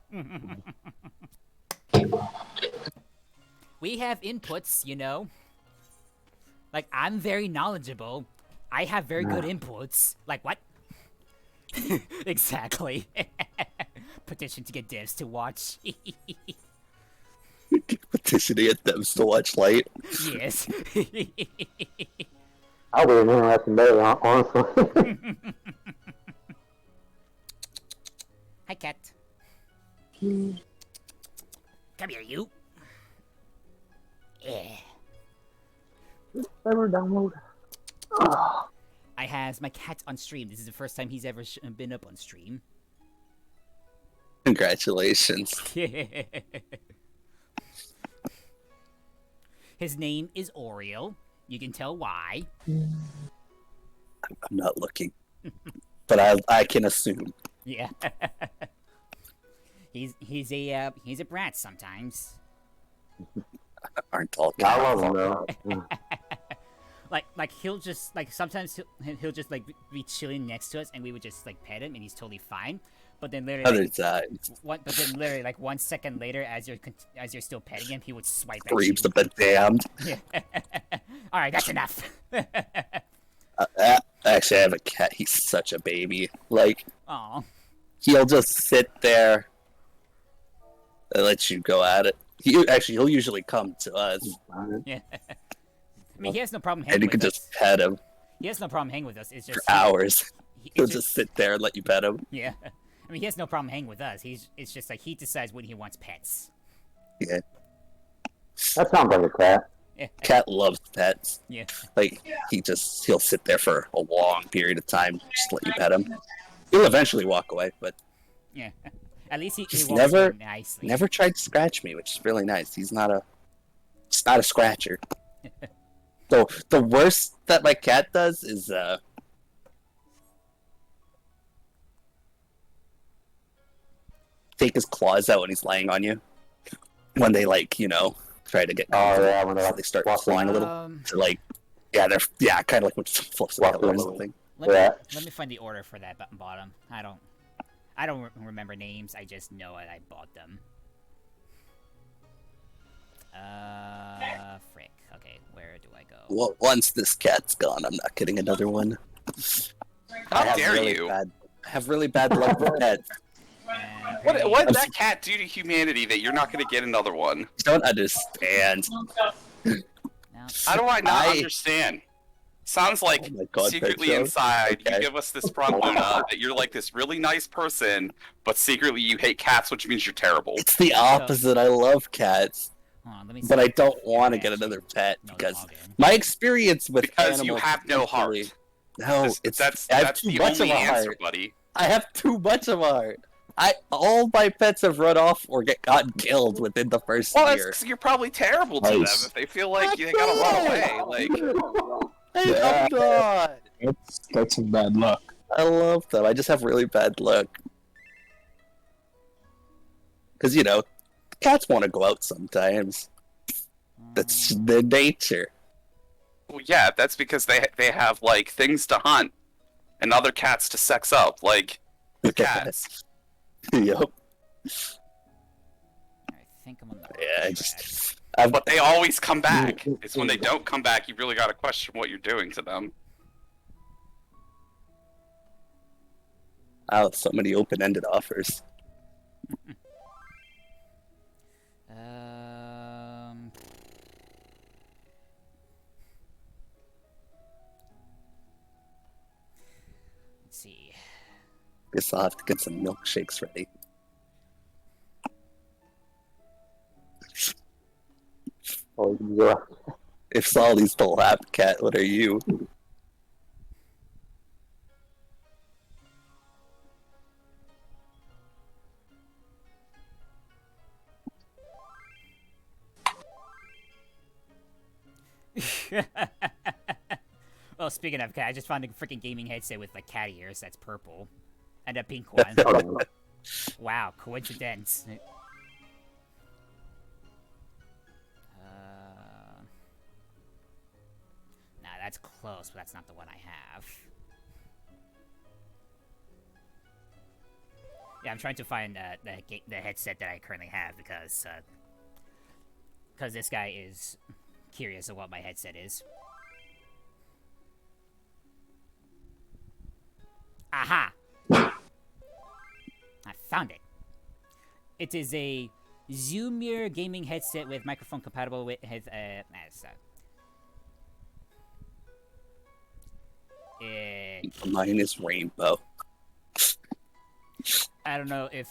We have inputs, you know. Like, I'm very knowledgeable. I have very good inputs. Like, what? Exactly. Petition to get devs to watch. Petitioning at them to watch light. Yes. I'll be an interesting day, honestly. Hi, cat. Come here, you. Yeah. Ever download. I has my cat on stream. This is the first time he's ever been up on stream. Congratulations. His name is Oriole. You can tell why. I'm not looking. But I can assume. Yeah. he's a brat sometimes. Aren't all I cats. love him, though. Like he'll just like sometimes he'll just like be chilling next to us and we would just like pet him and he's totally fine. But then literally Other like, times. but then literally like 1 second later as you're still petting him, he would swipe at Screams you. of the damned. Yeah. All right, that's enough. Actually, I have a cat. He's such a baby. Like, Aw. he'll just sit there and let you go at it. He'll usually come to us, Yeah. I mean, he has no problem and hanging you with can us. just pet him He has no problem hanging with us. It's for just hours. it's He'll just- just sit there and let you pet him. yeah. I mean, he has no problem hanging with us. It's just like he decides when he wants pets. Yeah. That sounds like a cat. Yeah. Cat loves pets. Yeah. Like, he'll sit there for a long period of time, just let you pet him. He'll eventually walk away, but At least he He's walks never- in nicely. never tried to scratch me, which is really nice. He's not a It's not a scratcher. So the worst that my cat does is take his claws out when he's laying on you. When they try to get Oh yeah, when they start walking clawing a little. To kind of like when it flips the Walking color or a little. something. Let me find the order for that bottom. I don't remember names. I just know it. I bought them. Frick. Okay, where do I go? Well, once this cat's gone, I'm not getting another one. How dare you? I have really bad luck with pets. What did that cat do to humanity that you're not going to get another one? Don't understand. No. How do I not understand? Sounds like Oh my God, secretly Petro. inside Okay. you give us this front, Luna, that you're like this really nice person, but secretly you hate cats, which means you're terrible. It's the opposite. I love cats, Hold on, let me but see. I don't want to get Actually, another pet no because login. my experience with Because you animals have no heart. really- No, That's I have too the much of only a answer, heart. buddy. I have too much of a heart. All my pets have run off or gotten killed within the first Well, year. that's, you're probably terrible to Nice. them if they feel like they gotta run away. Like, I'm not. That's some bad luck. I love them. I just have really bad luck. Because, cats want to go out sometimes. That's their nature. well, yeah, that's because they have like things to hunt and other cats to sex up, like the cats. Yup. I think I'm on the Yeah, I right just. But they always come back. It's when they don't come back you really gotta question what you're doing to them. Oh, so many open-ended offers. Let's see. Guess I'll have to get some milkshakes ready. Oh, yeah. If Solly's the lap cat, what are you? Well, speaking of cat, I just found a freaking gaming headset with like cat ears that's purple. And a pink one. Wow, coincidence. Nah, that's close, but that's not the one I have. Yeah, I'm trying to find the headset that I currently have because this guy is curious of what my headset is. Aha! I found it. It is a Zoomer gaming headset with microphone compatible with his Mine is rainbow. I don't know if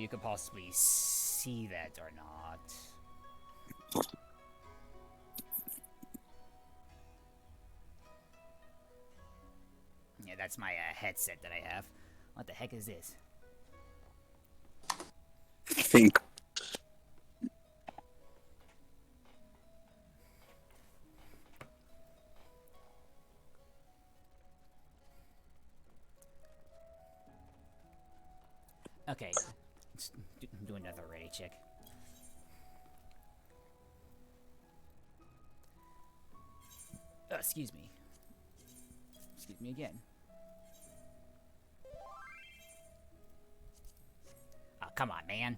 you could possibly see that or not. Yeah, that's my headset that I have. What the heck is this? I think. Okay, let's do another ready check. Excuse me. Excuse me again. Oh, come on, man.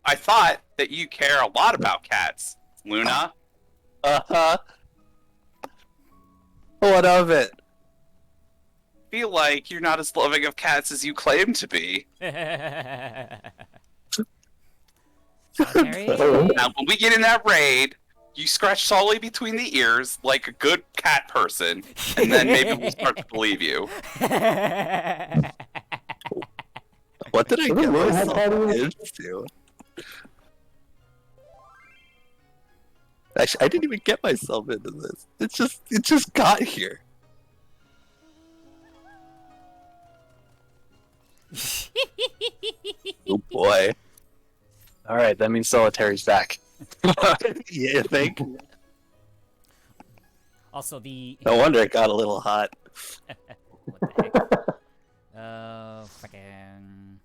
I thought that you care a lot about cats, Luna. Uh-huh. What of it? Feel like you're not as loving of cats as you claim to be. Solitary? Now, when we get in that raid, you scratch Solly between the ears like a good cat person, and then maybe we'll start to believe you. What did I get really have myself that into? Actually, I didn't even get myself into this. It just got here. Oh boy. All right, that means Solitary's back. You think? Also, the No wonder it got a little hot. what the heck? Fucking.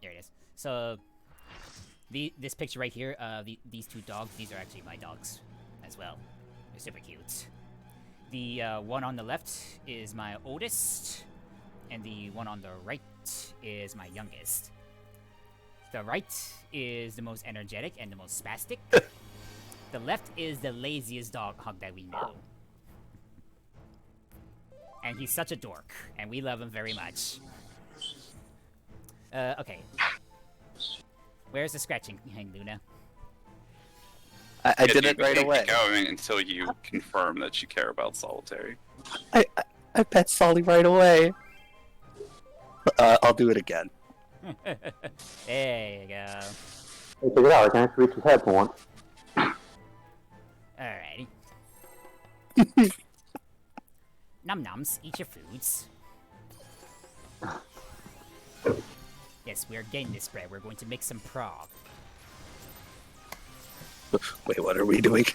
There it is. So, this picture right here, these two dogs, these are actually my dogs, as well. They're super cute. The one on the left is my oldest, and the one on the right is my youngest. The right is the most energetic and the most spastic. The left is the laziest dog that we know. And he's such a dork, and we love him very much. Okay. Where's the scratching behind Luna? I did You it right can't away. keep going until you confirm that you care about Solitary. I pet Solly right away. I'll do it again. There you go. Hey, check it out. I can actually reach his head for once. Alrighty. Num nums, eat your foods. Yes, we are getting this bread. We're going to make some prog. Wait, what are we doing?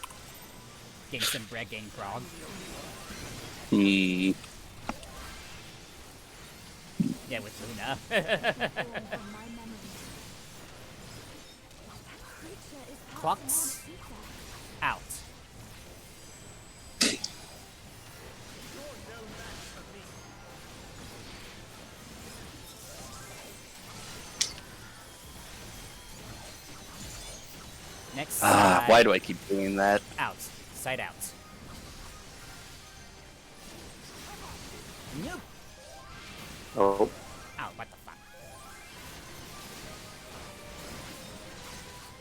Getting some bread, getting prog. Hmm. Yeah, with Luna. Clocks out. Next side. Why do I keep doing that? Out. Side out. Nope. Oh, Ow, what the fuck?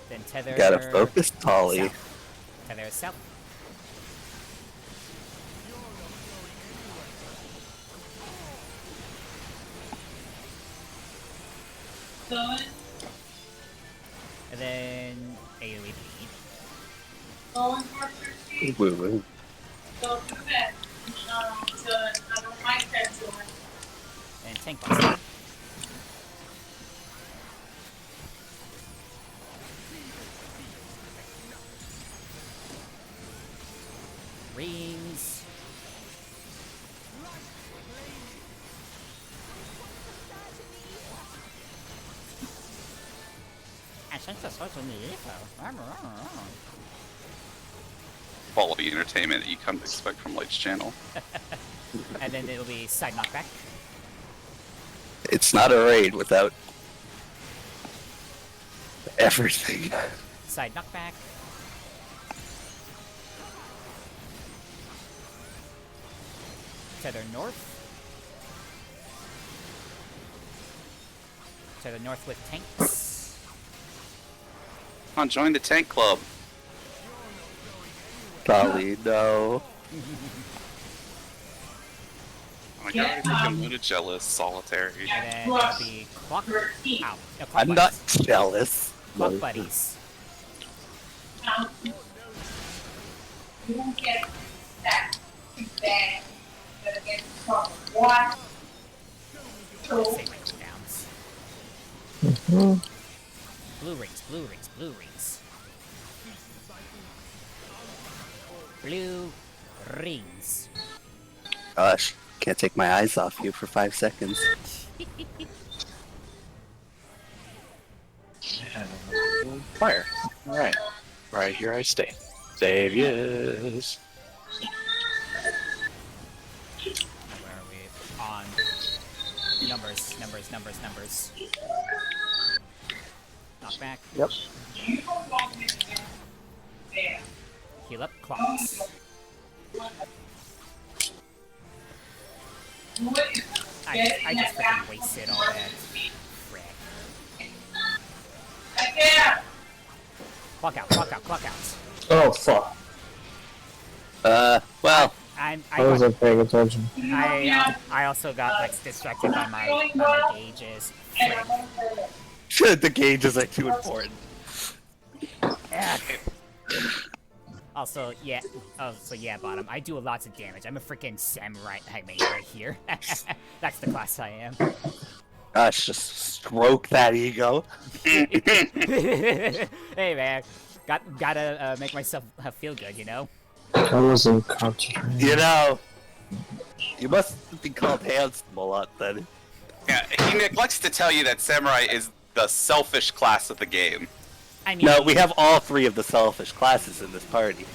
Then tether. Gotta focus, Tolly. South. Tether south. And then AoE bleed. Woo woo. And tank boss. Rings. I think that's what's in the Quality entertainment that you come to expect from Light's channel. And then it'll be side knockback. It's not a raid without everything. Side knockback. Tether north. Tether north with tanks. Come on, join the tank club. Tolly, no. Oh my god, I think I'm a little jealous, Solitary. And then it'll be clock. Ow. No, clock I'm buddies. not jealous. Clock buddies. You won't get that bad. But again, what? Save my cooldowns. Blue rings, blue rings, blue rings. Blue rings. Gosh, can't take my eyes off you for 5 seconds. And fire. All right, right here I stay. Saviors. Where are we? On numbers, numbers, numbers, numbers. Knock back. yep. You don't want me to get there. Heal up. Clocks. I just freaking wasted all that. Frick. Yeah. Clock out. Clock out. Clock out. Oh fuck! Well, I I wasn't paying attention. I also got like distracted by my gauges. Frick. the gauges are too important. Also, yeah. Oh, so yeah, bottom. I do lots of damage. I'm a freaking samurai mage right here. That's the class I am. Gosh, just stroke that ego. Hey man, gotta make myself feel good, you know. I wasn't concentrating. You know, you must be called handsome a lot then. Yeah, he neglects to tell you that Samurai is the selfish class of the game. I mean, No, we have all three of the selfish classes in this party.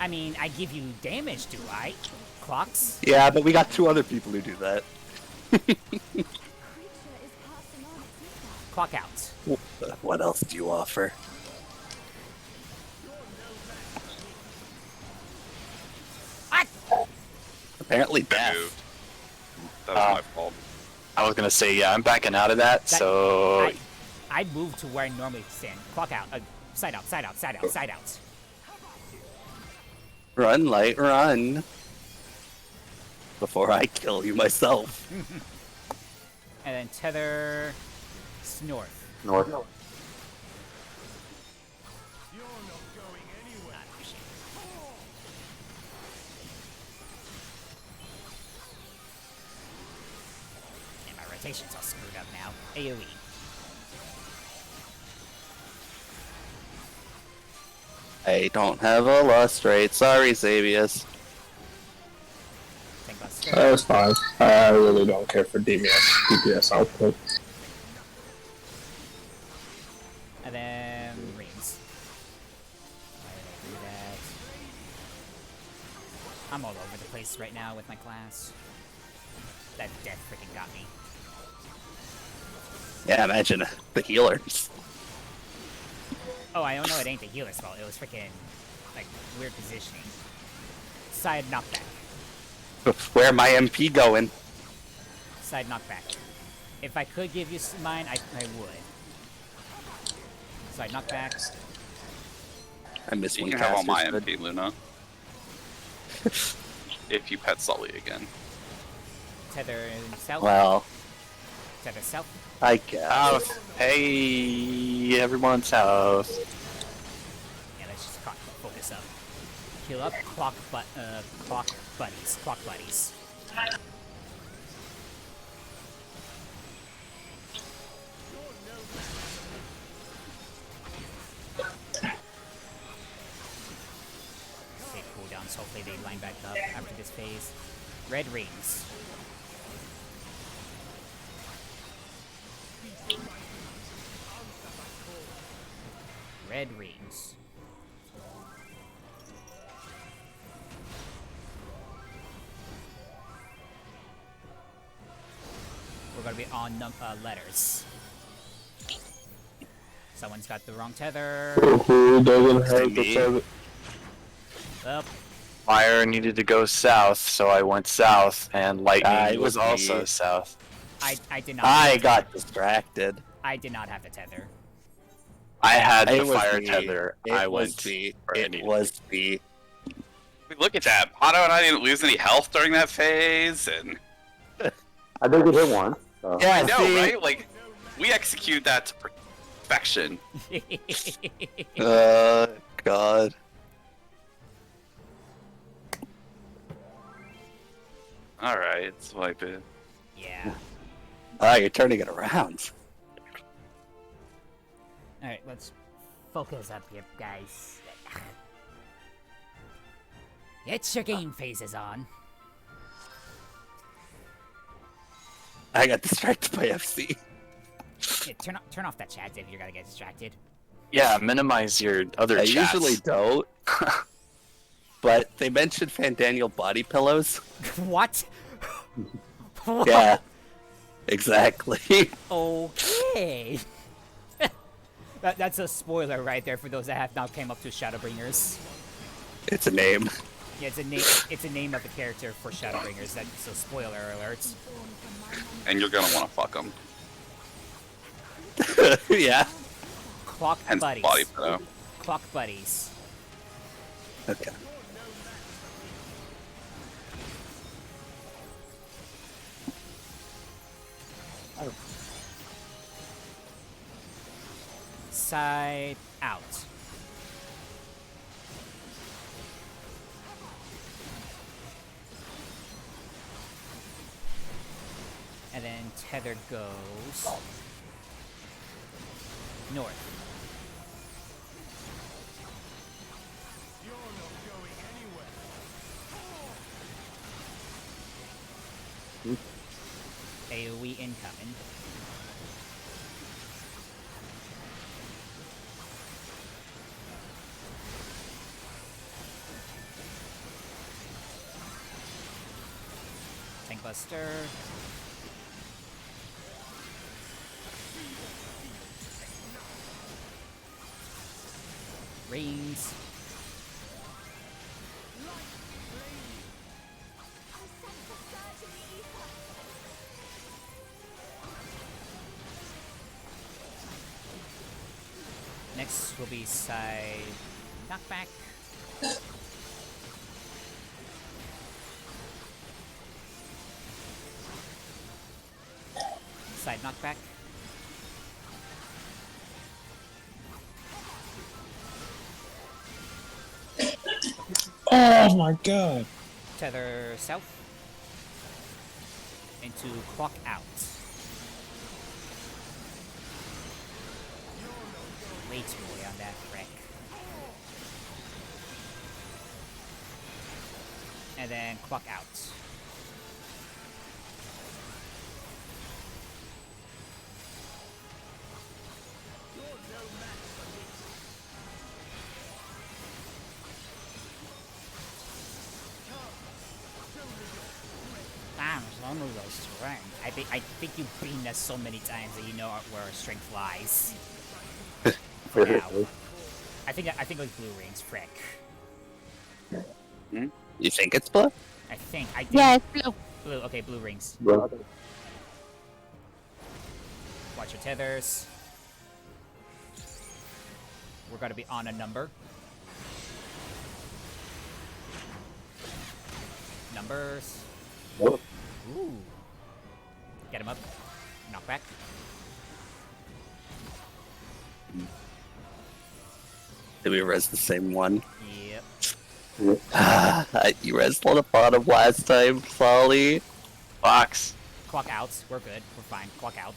I mean, I give you damage, do I? Clocks? Yeah, but we got 2 other people who do that. Clock out. What else do you offer? What? Apparently I death. moved. That was my fault. I was gonna say, yeah, I'm backing out of that, so... I moved to where I normally stand. Clock out. Side out, side out, side out, side out. Run, light, run. Before I kill you myself. And then tether... north. North. Ah, shit. And my rotation's all screwed up now. AoE. I don't have a lustrate. Sorry, Xavius. Think about That's fine. I really don't care for DPS output. And then rings. Why did I do that? I'm all over the place right now with my class. That death freaking got me. Yeah, imagine the healers. Oh, I don't know, it ain't the healer's fault. It was freaking, like, weird positioning. Side knockback. Where my MP going? Side knockback. If I could give you mine, I would. Side knockback. I miss You when can have all my casters MP, Luna. If you pet Sully again. Tether south. Well, Tether south. I guess. South. Hey, everyone, south. Yeah, let's just focus up. Heal up, clock buddies. Clock buddies. Save cooldowns, hopefully they line back up after this phase. Red rings. Red rings. We're gonna be on letters. Someone's got the wrong tether. Who doesn't have Me. the tether? Up. Fire needed to go south, so I went south, and lightning it was was also me. south. I did not. I got distracted. I did not have the tether. I had the It was fire me. tether. It I was went. me. where I It needed was me. Look at that. Pato and I didn't lose any health during that phase, and I did get hit once. So. Yeah, I know, see? right? Like, we executed that to perfection. God. Alright, swipe it. Yeah. Ah, you're turning it around. Alright, let's focus up here, guys. Get your game phases on. I got distracted by FC. Yeah, turn off that chat if you're gonna get distracted. Yeah, minimize your other I chats. usually don't. But they mentioned Fandaniel body pillows. What? What? Yeah. Exactly. Okay. That's a spoiler right there for those that have not came up to Shadowbringers. It's a name. Yeah, it's a name. It's a name of a character for Shadowbringers. That's a spoiler alert. And you're gonna wanna fuck them. Yeah. Clock Hence the buddies. body pillow. Clock buddies. Okay. Side out. tether goes north. AoE incoming. Tank Buster. Rings. Next will be side knockback. Side knockback. Oh my god. Tether south. Into clock out. Way too early on that wreck. And then clock out. Damn, some of those strength. I think you've beaten us so many times that you know where our strength lies. For now. I think it was blue rings, frick. You think it's blue? I think. Yeah, it's blue. Blue. Okay, blue rings. Well, Watch your tethers. We're gonna be on a number. Numbers. Nope. Ooh. Get him up. Knock back. Did we res the same one? Yep. You res on the bottom last time, Folly. Box. Clock out. We're good. We're fine. Clock out.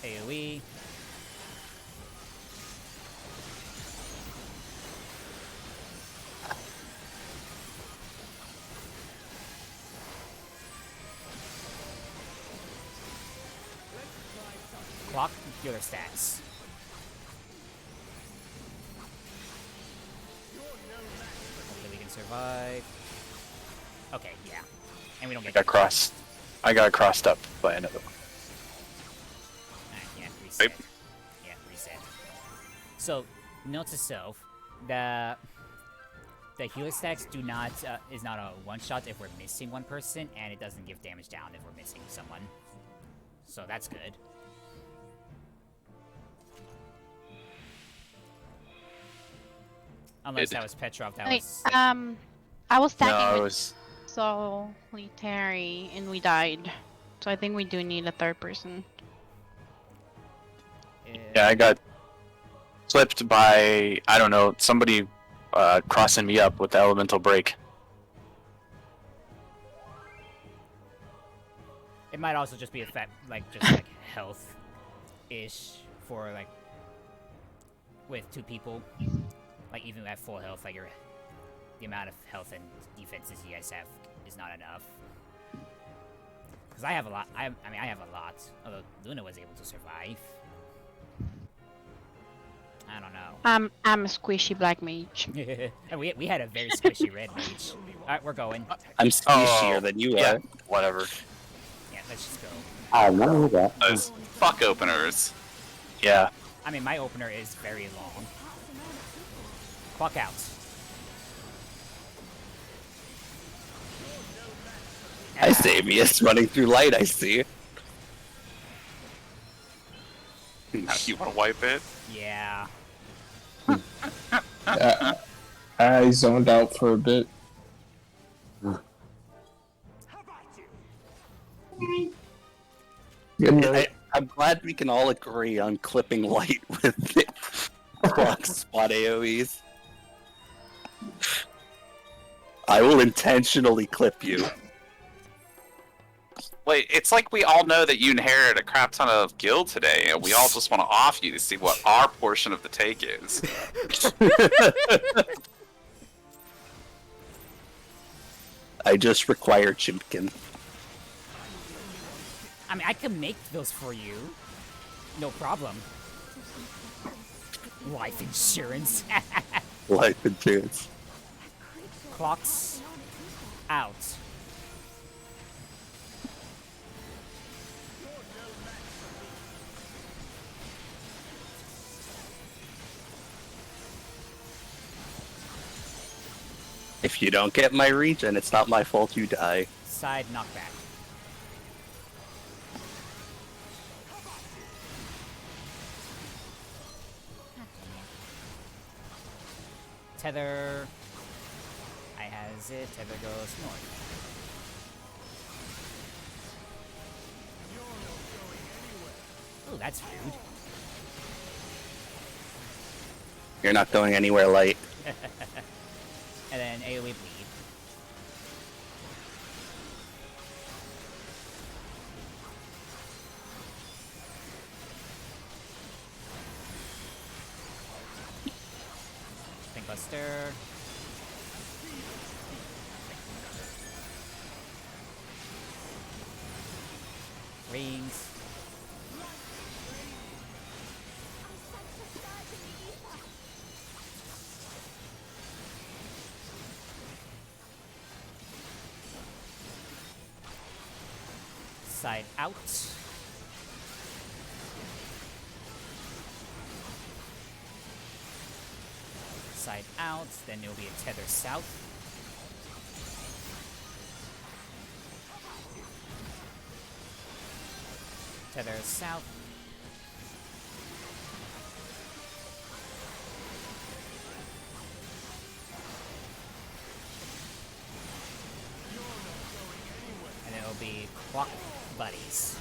AoE. Clock your stats. Hopefully we can survive. Okay, yeah. And we don't I get got crossed. I got crossed up by another one. Yeah, reset. Yep. Yeah, reset. So, note to self, the healer stacks do not is not a one shot if we're missing one person, and it doesn't give damage down if we're missing someone. So that's good. Unless that was Petrov, that Wait, was. I was No, stacking I with was. Solitary and we died. So I think we do need a third person. Yeah, I got flipped by, I don't know, somebody crossing me up with the elemental break. It might also just be a fact, just like health-ish for like with two people. Like even at full health, like the amount of health and defenses you guys have is not enough. Because I have a lot. I mean, I have a lot. Although Luna was able to survive. I don't know. I'm a squishy black mage. And we had a very squishy red mage. All right, we're going. I'm squishier Oh, than you yeah, are. whatever. Yeah, let's just go. I know that. Those fuck openers. Yeah. I mean, my opener is very long. Clock out. I see Amius running through light, I see. Now you want to wipe it? Yeah. I zoned out for a bit. Good night. I'm glad we can all agree on clipping light with it. block spot AoEs. I will intentionally clip you. Wait, it's like we all know that you inherited a crap ton of guild today, and we all just want to off you to see what our portion of the take is. I just require Chimkin. I mean, I can make those for you. No problem. Life insurance. Life insurance. Clocks out. If you don't get my regen, it's not my fault you die. Side knockback. Tether. I has it. Tether goes north. Oh, that's rude. You're not going anywhere light. And then AoE bleed. Think Buster. Rings. Side out. Side out, then it'll be a tether south. Tether south. And it'll be clock buddies.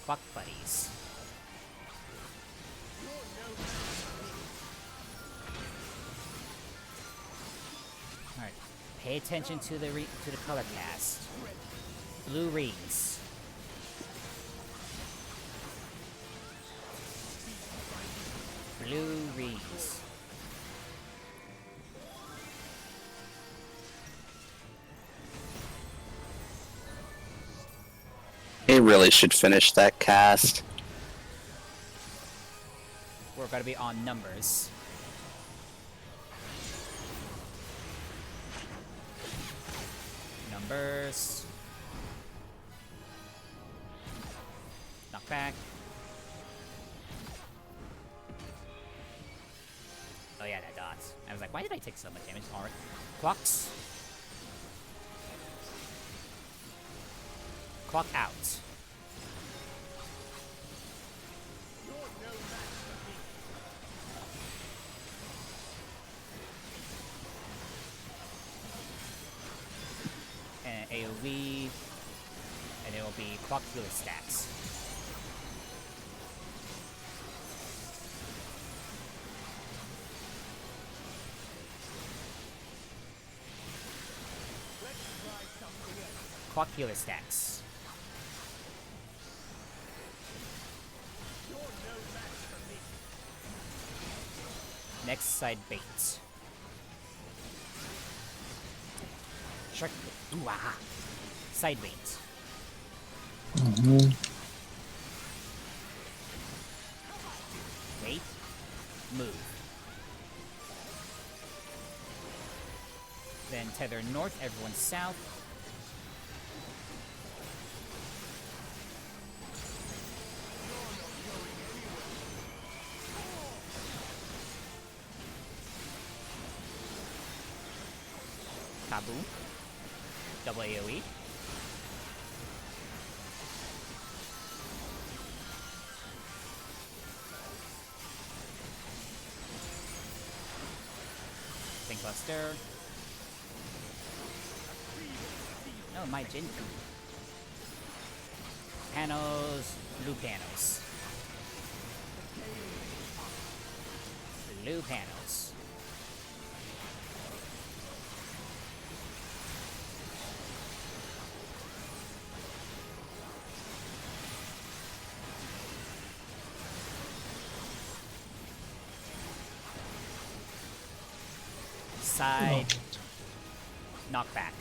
Clock buddies. Alright. Pay attention to the color cast. Blue rings. Blue rings. He really should finish that cast. We're gonna be on numbers. Numbers. Knock back. Oh yeah, that dots. I was like, why did I take so much damage? Alright. Clocks. Clock out. And AoE, and it will be clock healer stacks. Clock healer stacks. Next side bait. Shark. Ooh, ah. Side bait. Wait. Move. Then tether north, everyone south. Taboo. Double AoE. Think Buster. No, my Jinku. panels, blue panels. Blue panels. Side knockback.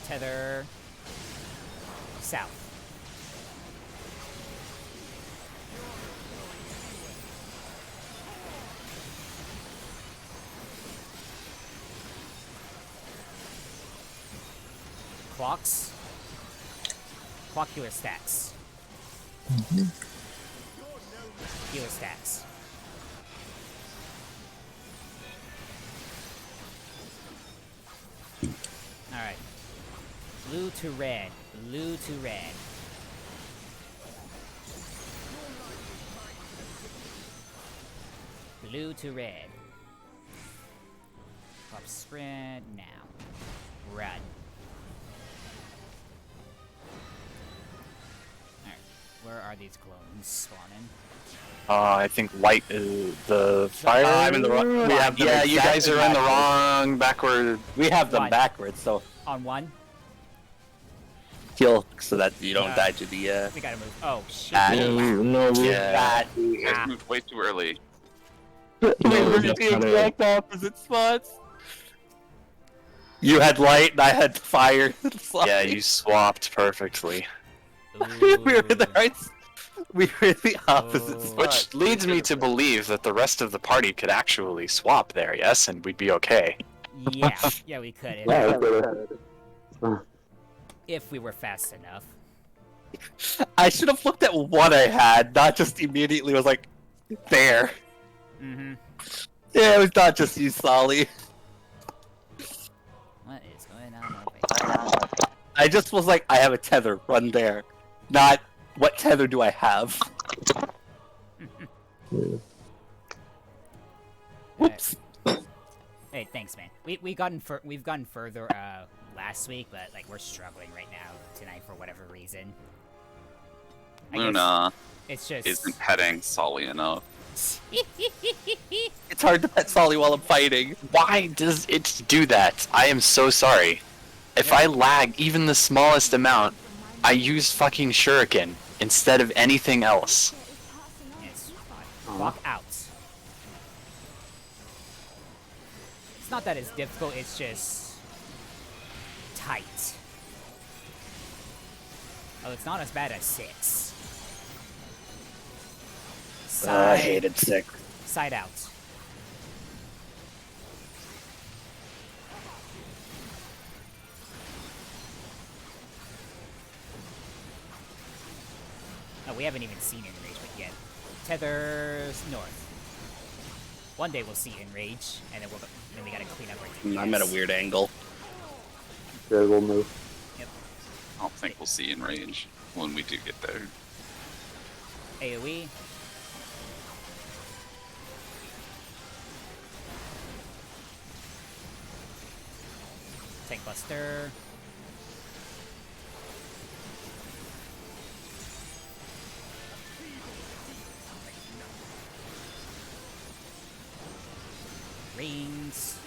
Tether south. Clocks. Clock healer stacks. Healer stacks. Alright. Blue to red. Blue to red. Blue to red. Pop sprint now. Run. Alright. Where are these clones spawning? I think white is the fire. I'm in the wrong. We have them Yeah, you guys exactly are in the backwards. wrong backward. We have them Why? backwards, so On one? heal so that you don't die to the. We gotta move. Oh, shit. Ah, No, we Yeah. You guys moved way too early. We No, were in that's the not it. exact opposite spots. You had light and I had fire. Yeah, you swapped perfectly. we were in the Ooh. right. We were in the opposite Ooh. spots. Which leads me to believe that the rest of the party could actually swap there, yes, and we'd be okay. Yeah, yeah, we could Yeah, if we were fast enough. I should have looked at what I had, not just immediately was like, there. Mm-hmm. Yeah, it was not just you, Solly. What is going on over here? I just was like, I have a tether, run there. Not, what tether do I have? Whoops. Hey, thanks, man. We've gotten further last week, but like we're struggling right now tonight for whatever reason. I guess Luna it's just isn't petting Solly enough. It's hard to pet Solly while I'm fighting. Why does it do that? I am so sorry. If I lag even the smallest amount, I use fucking shuriken instead of anything else. Yes. Walk out. It's not that it's difficult, it's just tight. Oh, it's not as bad as 6. I hated sick. Side out. Oh, we haven't even seen Enrage yet. Tethers north. One day we'll see Enrage, and then we gotta clean up our DPS. I'm at a weird angle. sure, we'll move. I don't think we'll see in range when we do get there. AoE. Tank Buster. Rings.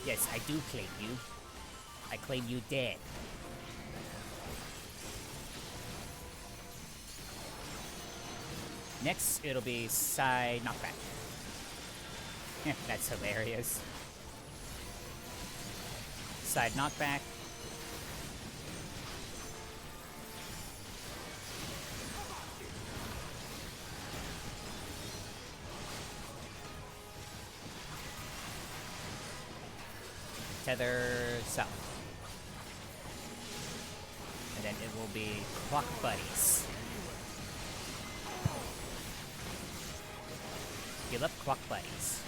Yes, I do claim you. I claim you dead. Next, it'll be side knockback. That's hilarious. Side knockback. Tether south. And then it will be Clock Buddies. Heal up Clock Buddies.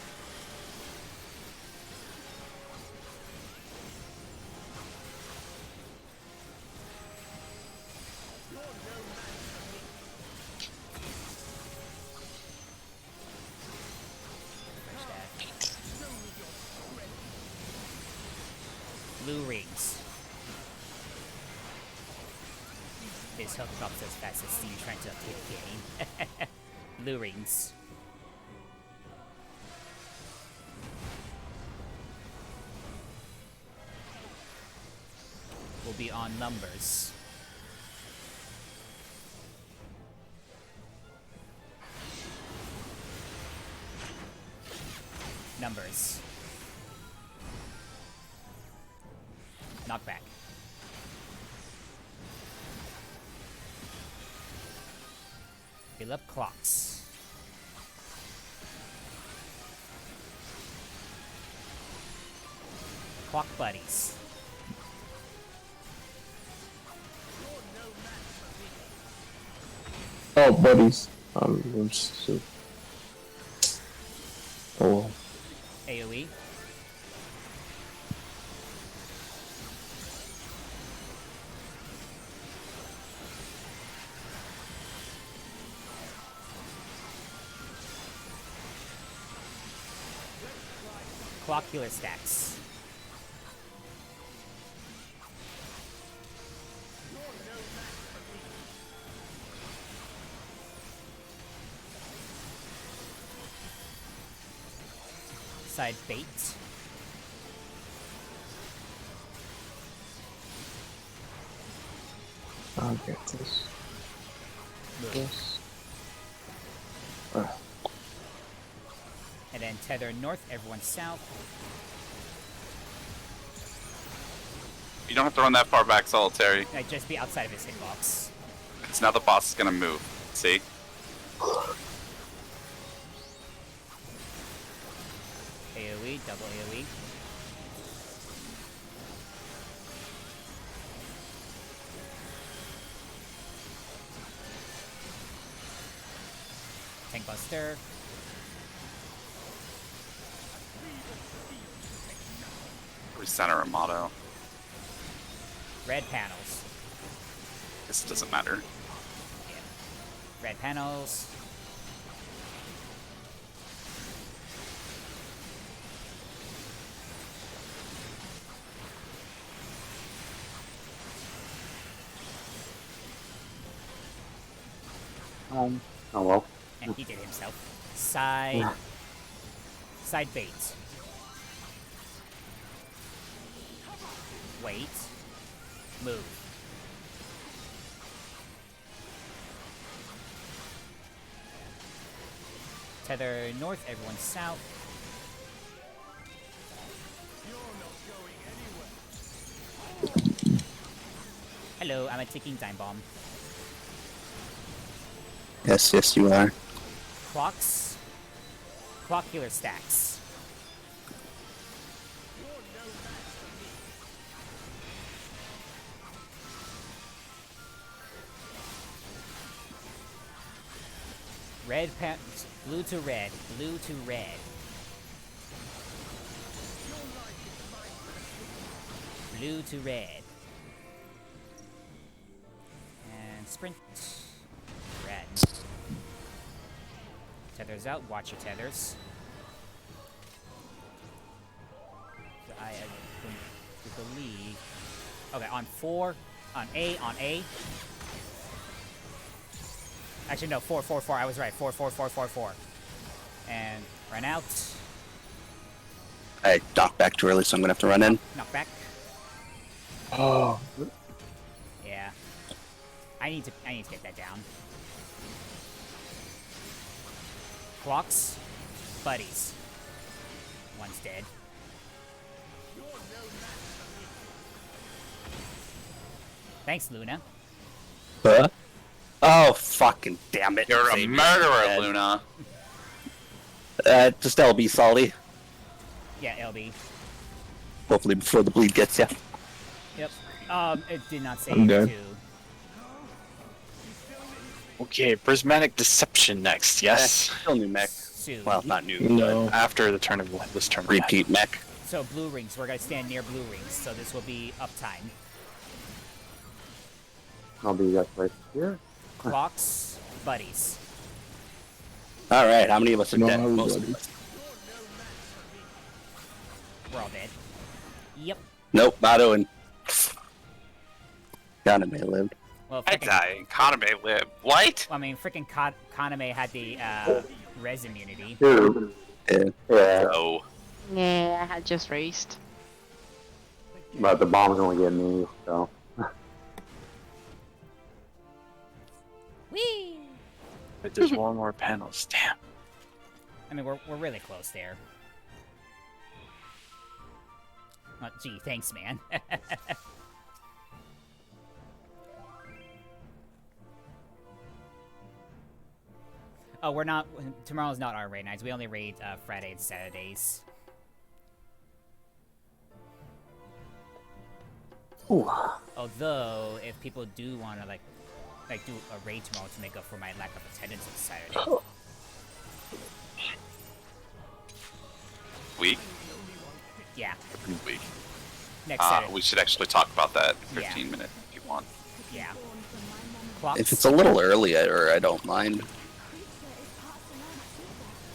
Blue rings. His hook drops as fast as Steve trying to update the game. Blue rings. Will be on numbers. Numbers. Knockback. Fill up clocks. Clock buddies. Oh, buddies. I'm just. Oh. AoE. Clock healer stacks. Side bait. I'll get this. Yes. And then tether north, everyone south. You don't have to run that far back, Solitary. Just be outside of his hitbox. Because now the boss is gonna move. See? AoE, double AoE. Tank Buster. Recenter Amato. Red panels. This doesn't matter. Yeah. Red panels. Oh well. And he did himself. Side. Side bait. Wait. Move. Tether north, everyone south. Hello, I'm a ticking time bomb. Yes, you are. Clocks. Clock healer stacks. Red pants, blue to red, blue to red. Blue to red. And sprint. Red. Tethers out, watch your tethers. So I believe. Okay, on 4, on A. Actually, no, 4. I was right. 4. And run out. I docked back too early, so I'm gonna have to run in. Knock back. Oh. Yeah. I need to get that down. Clocks. Buddies. One's dead. Thanks, Luna. Huh? Oh, fucking damn it. You're a Xavier's murderer, dead. Luna. Just LB, Salty. Yeah, LB. Hopefully before the bleed gets ya. Yep. It did not say I'm dead. to. Okay, prismatic deception next. Yes. Still new mech. Soon. Well, not new. No. After the turn of this turn. Repeat mech. So blue rings. We're gonna stand near blue rings. So this will be uptime. I'll be just right here. Clocks. Buddies. Alright, how many of us are No, dead? I'm Most ready. of us. We're all dead. Yep. Nope, not doing. Kaname lived. Well, I frickin' die. Kaname live. What? I mean, freaking Kaname had the res immunity. Dude. Yeah. Yeah, Oh. Yeah, I had just raced. but the bomb's only getting me, so. Whee! But there's one more panels. Damn. I mean, we're really close there. Oh, gee, thanks, man. Oh, we're not. Tomorrow's not our raid nights. We only raid Friday and Saturdays. Ooh. Although, if people do want to like do a raid tomorrow to make up for my lack of attendance on Saturday. Week? Yeah, Week. next Saturday. We should actually talk about that in Yeah. 15 minutes if you want. Yeah. Clock, If it's a little earlier, I don't mind.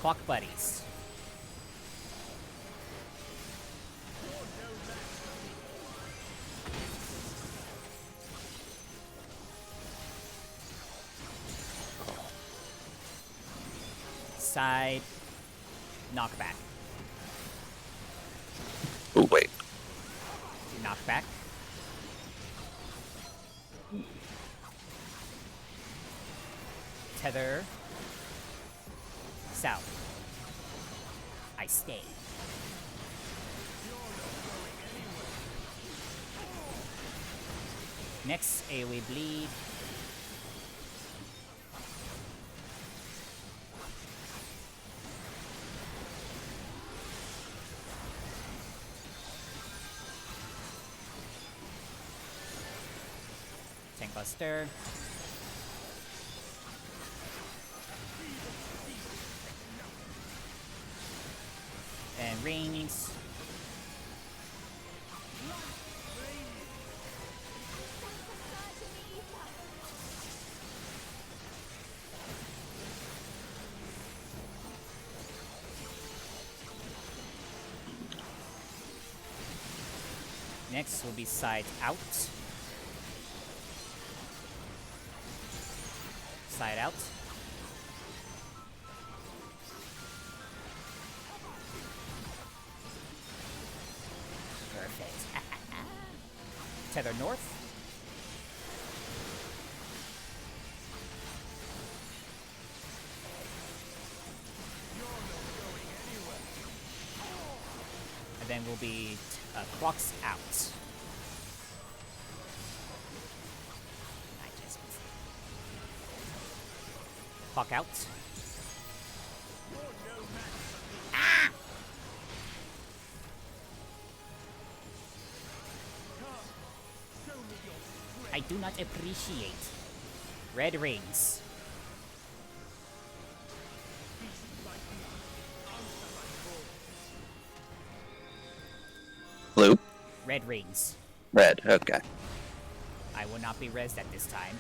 clock buddies. Side knockback. Oh wait. Knockback. Tether. South. I stay. Next, AoE bleed. Tank Buster. And rings. Next will be side out. Side out. Perfect. Tether north. And then we'll be clocks out. I just missed it. Clock out. Ah! I do not appreciate red rings. Blue? Red rings. Red, okay. I will not be rezzed at this time.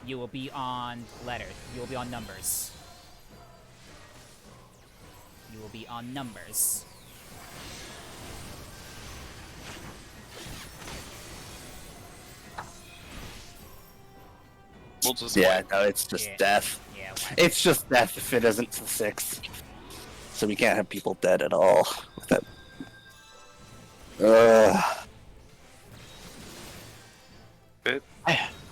You will be on letter. You will be on numbers. You will be on numbers. We'll just Yeah, wait. no, it's just Yeah. death. Yeah. It's just death if it isn't to 6. So we can't have people dead at all. With that.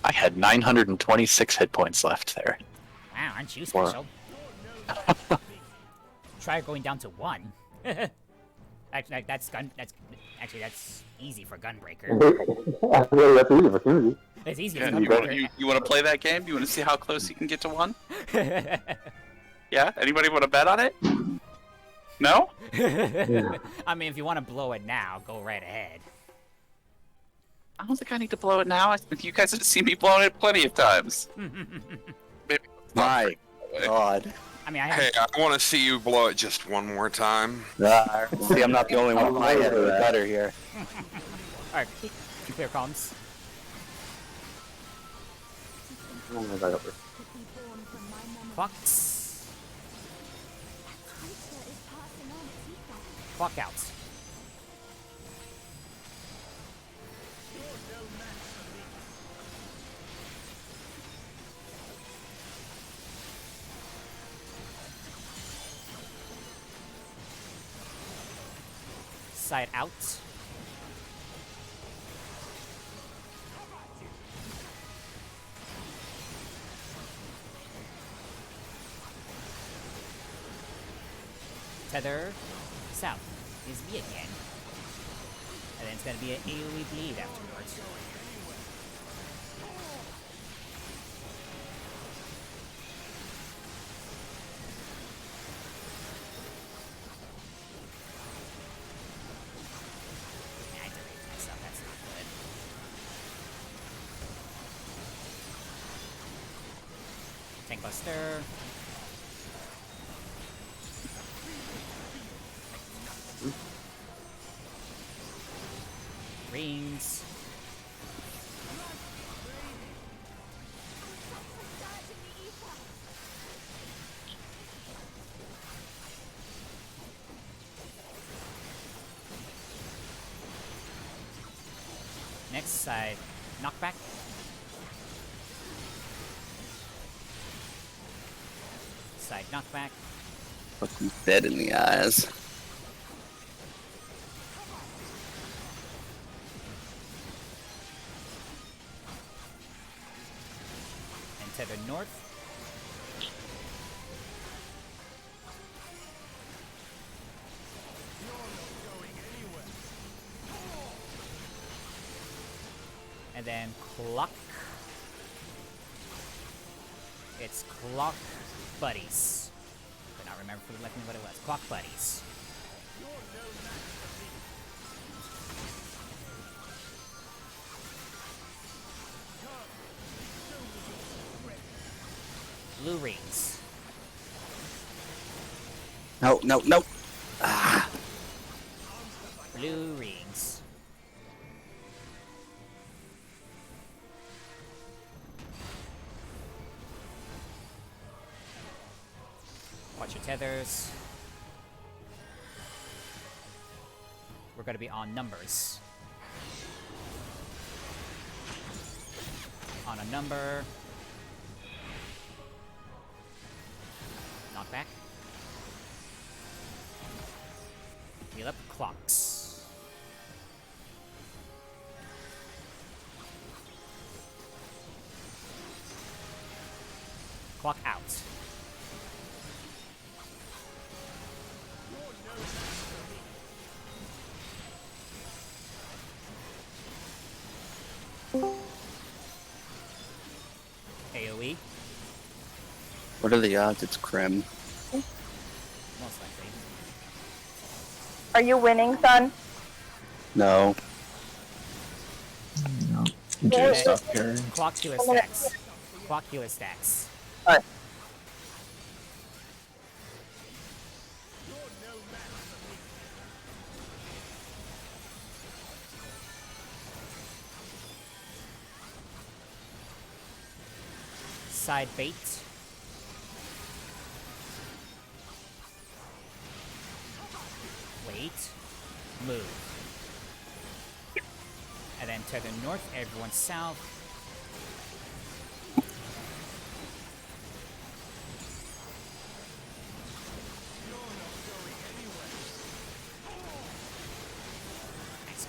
I had 926 hit points left there. Wow, aren't you special? Try going down to 1. Actually, that's easy for Gunbreaker. That's easy for Kennedy. It's easy Yeah, for you, Gunbreaker. you want to play that game? You want to see how close you can get to 1? Yeah? Anybody want to bet on it? No? I mean, if you want to blow it now, go right ahead. I don't think I need to blow it now. You guys have seen me blowing it plenty of times. Maybe My God. I mean, I Hey, have I want to see you blow it just one more time. See, I'm not the only one with my head in the gutter here. Alright, clear comms. Clocks. Clock out. Side out. Tether south is me again. And then it's gonna be an AoE bleed afterwards. I delayed myself, that's not good. Tank Buster. Rings. Next side, knockback. Side knockback. Fucking dead in the eyes. And tether north. And then clock. It's clock buddies. I cannot remember for the life of me what it was. Clock buddies. Blue rings. No, no, no. Ah. Blue rings. Watch your tethers. We're gonna be on numbers. On a number. Knockback. Wheel up clocks. Clock out. AoE. What are the odds it's Krim? Most likely. Are you winning, son? No. No. Just stop caring. Clock healer stacks. Clock healer stacks. Alright. Side bait. Wait. Move. And then to the north, everyone south. Nice.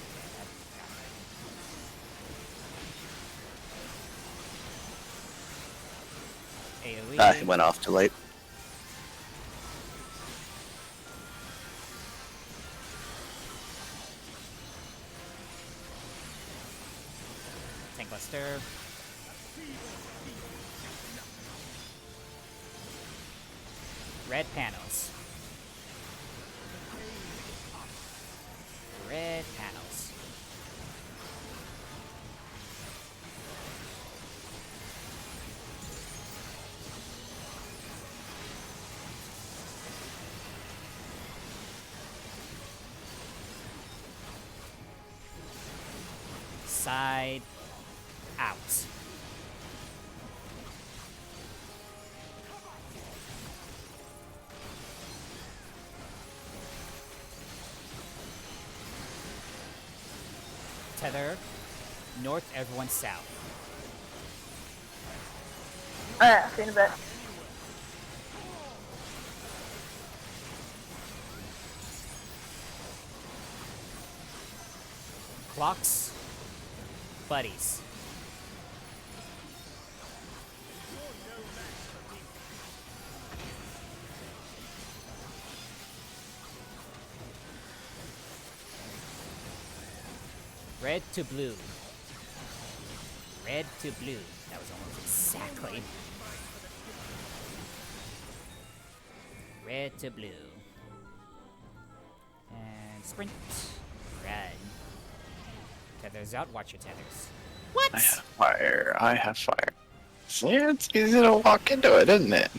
AoE. Ah, he went off too late. Tank Buster. Red panels. Red panels. Side out. Tether, north, everyone south. Alright, see you in a bit. Clocks. Buddies. Red to blue. Red to blue. That was almost exactly. Red to blue. And sprint. Run. Tethers out, watch your tethers. What? I have fire. I have fire. See, it's easy to walk into it, isn't it?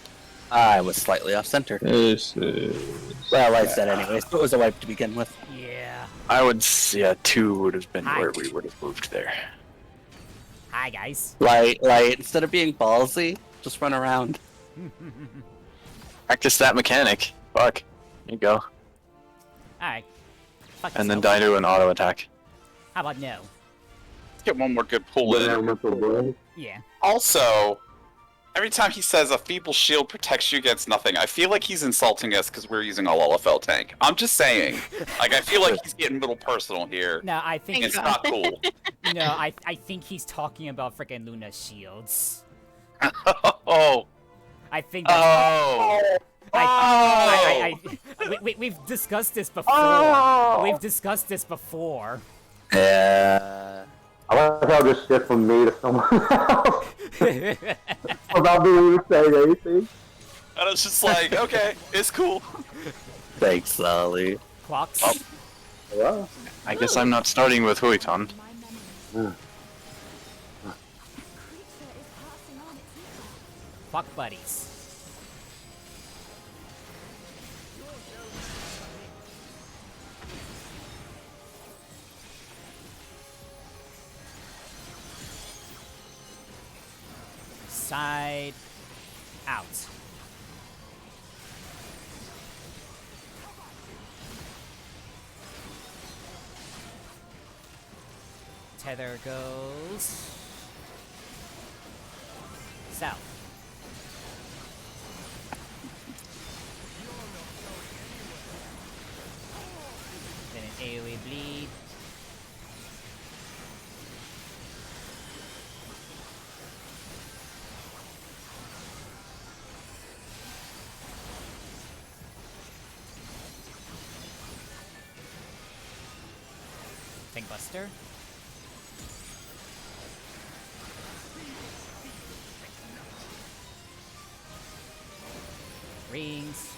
I was slightly off center. This is... Well, I said anyways. It was a wipe to begin with. Yeah. I would yeah, 2 would have been Hi. where we would have moved there. Hi, guys. Light, instead of being ballsy, just run around. Practice that mechanic. Fuck. There you go. Alright. Fuck And then yourself. die to an auto attack. How about no? Let's get one more good pull in. Yeah. Also, every time he says a feeble shield protects you against nothing, I feel like he's insulting us because we're using all LFL tank. I'm just saying. Like, I feel like he's getting a little personal here. No, I think It's not cool. no, I think he's talking about frickin' Luna's shields. Oh. I think that's we've discussed this before. We've discussed this before. Yeah. I like how this shift from me to someone else without being able to say anything. And I was just like, okay, it's cool. Thanks, Solly. Clocks. Oh. Yeah. I guess I'm not starting with Huiton. Clock buddies. Side out. Tether goes south. Then an AoE bleed. Tank Buster. Rings.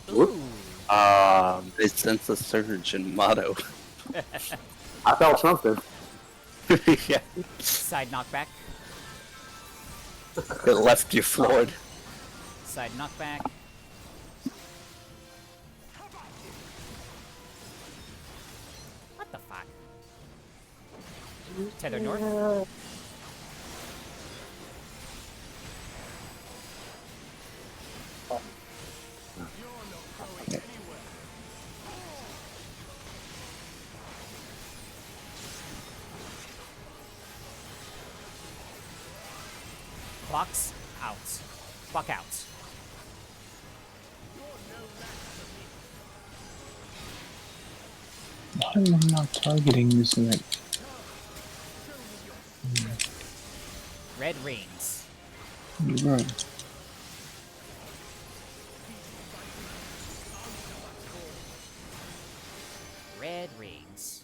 Ooh. They sense a surge in motto. I felt something. Yeah. Side knockback. It left you floored. Side knockback. What the fuck? Tether north. Clocks out. Clock out. Why am I not targeting this net? Red rings. You're right. Red rings.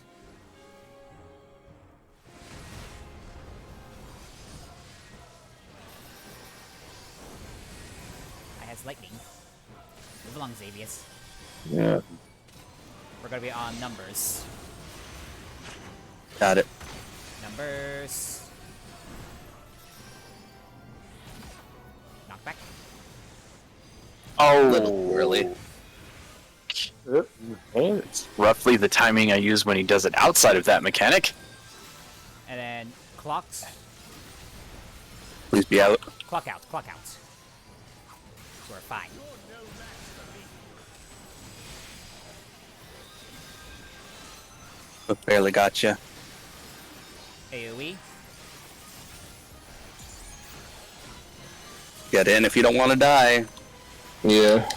I has lightning. Move along, Xavius. Yeah. We're gonna be on numbers. Got it. Numbers. Knockback. Oh, Little early. It's roughly the timing I use when he does it outside of that mechanic. And then clocks. Please be out. Clock out. Clock out. So we're fine. But barely got you. AoE. Get in if you don't want to die. Yeah.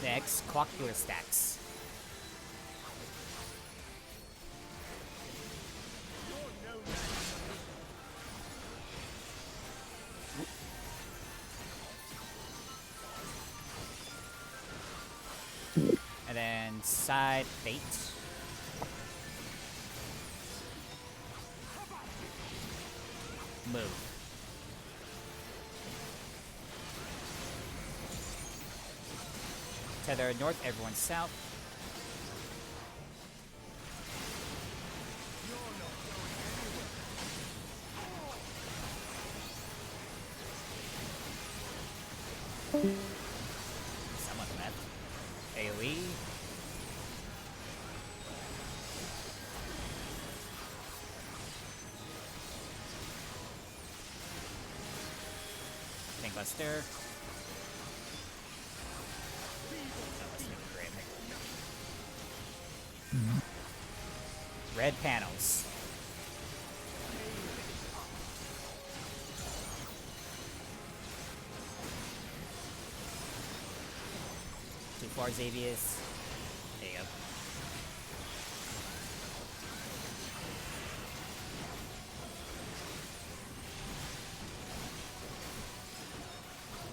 Next, clock your stacks. And then side fate. Move. Tether north, everyone south. Someone left. AoE. Buster. Red panels. Too far, Xavius. There you go.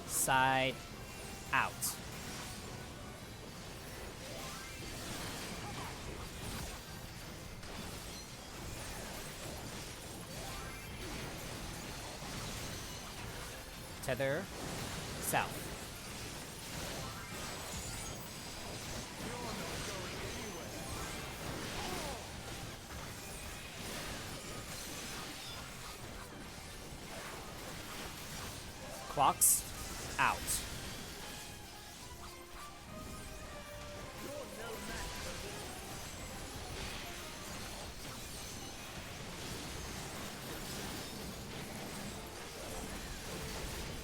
Side out. Tether south. Clocks out.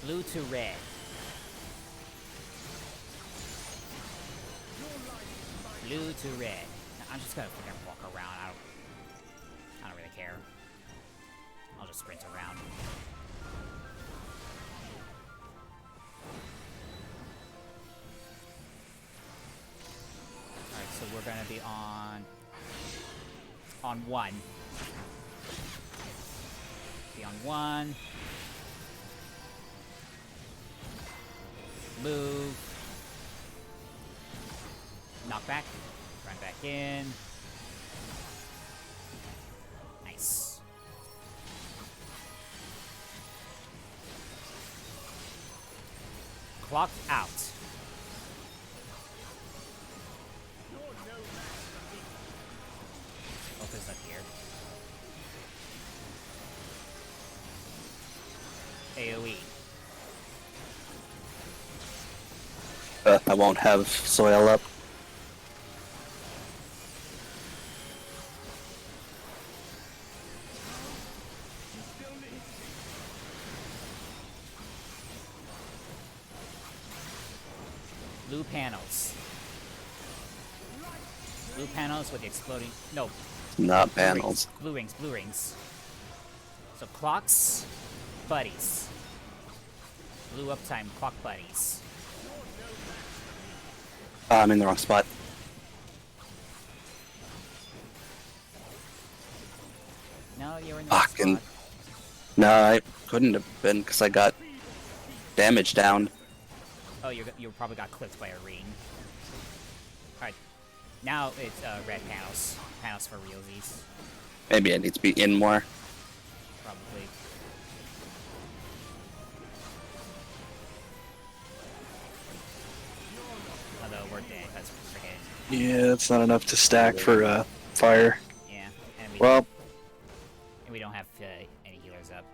Blue to red. Blue to red. I'm just gonna freaking walk around. I don't really care. I'll just sprint around. Alright, so we're gonna be on one. Be on one. Move. Knock back. Run back in. Nice. Clocked out. Focus up here. AoE. I won't have soil up. Blue panels. Blue panels with the exploding. No. Not panels. Blue rings. Blue rings. So clocks, buddies. Blue uptime, clock buddies. I'm in the wrong spot. No, you're in the wrong Fucking. spot. No, I couldn't have been because I got damage down. Oh, you probably got clipped by a ring. Alright. Now it's red panels. Panels for realsies. Maybe I need to be in more. Probably. Although we're dead, that's freaking. Yeah, that's not enough to stack for fire. Yeah. And Well, we don't have any healers up.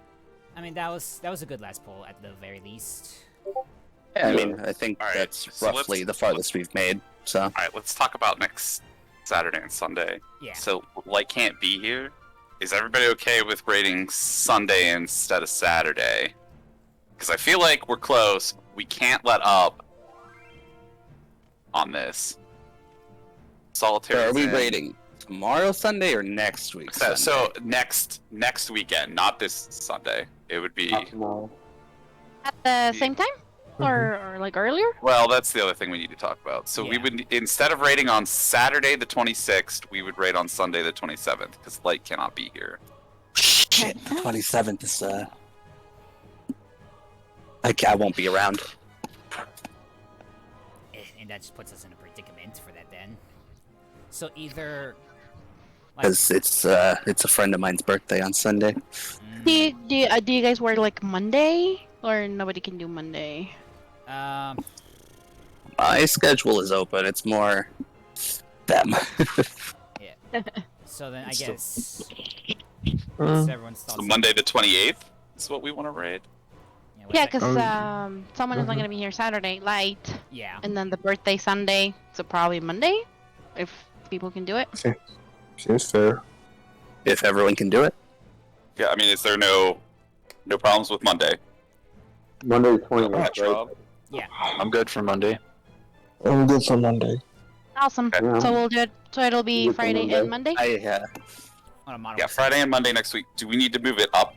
I mean, that was a good last pull at the very least. Yeah, I mean, I think All right, that's so roughly the farthest we've made. So. All right, let's talk about next Saturday and Sunday. Yeah. So Light can't be here. Is everybody okay with rating Sunday instead of Saturday? Because I feel like we're close. We can't let up on this. Solitaire. So are we rating Tomorrow Sunday or next week? So next weekend, not this Sunday. It would be. Not tomorrow. At the same time, or like earlier? Well, that's the other thing we need to talk about. So we would, instead of raiding on Saturday the 26th, we would raid on Sunday the 27th because Light cannot be here. Shit, 27th is I won't be around. And that just puts us in a predicament for that then. So either Because it's a friend of mine's birthday on Sunday. Do you guys work like Monday, or nobody can do Monday? My schedule is open. It's more them. yeah. So then I guess Mm. everyone's thoughts. So Monday the 28th is what we want to raid. Yeah, because someone is not gonna be here Saturday, Light. Yeah. And then the birthday Sunday, so probably Monday, if people can do it. Seems fair. If everyone can do it. Yeah, I mean, is there no problems with Monday? Monday the 28th, right? Rob? Yeah. I'm good for Monday. I'm good for Monday. Awesome. Yeah. So we'll do it. So it'll be Good for Friday Monday. and Monday. Yeah, Friday and Monday next week. Do we need to move it up?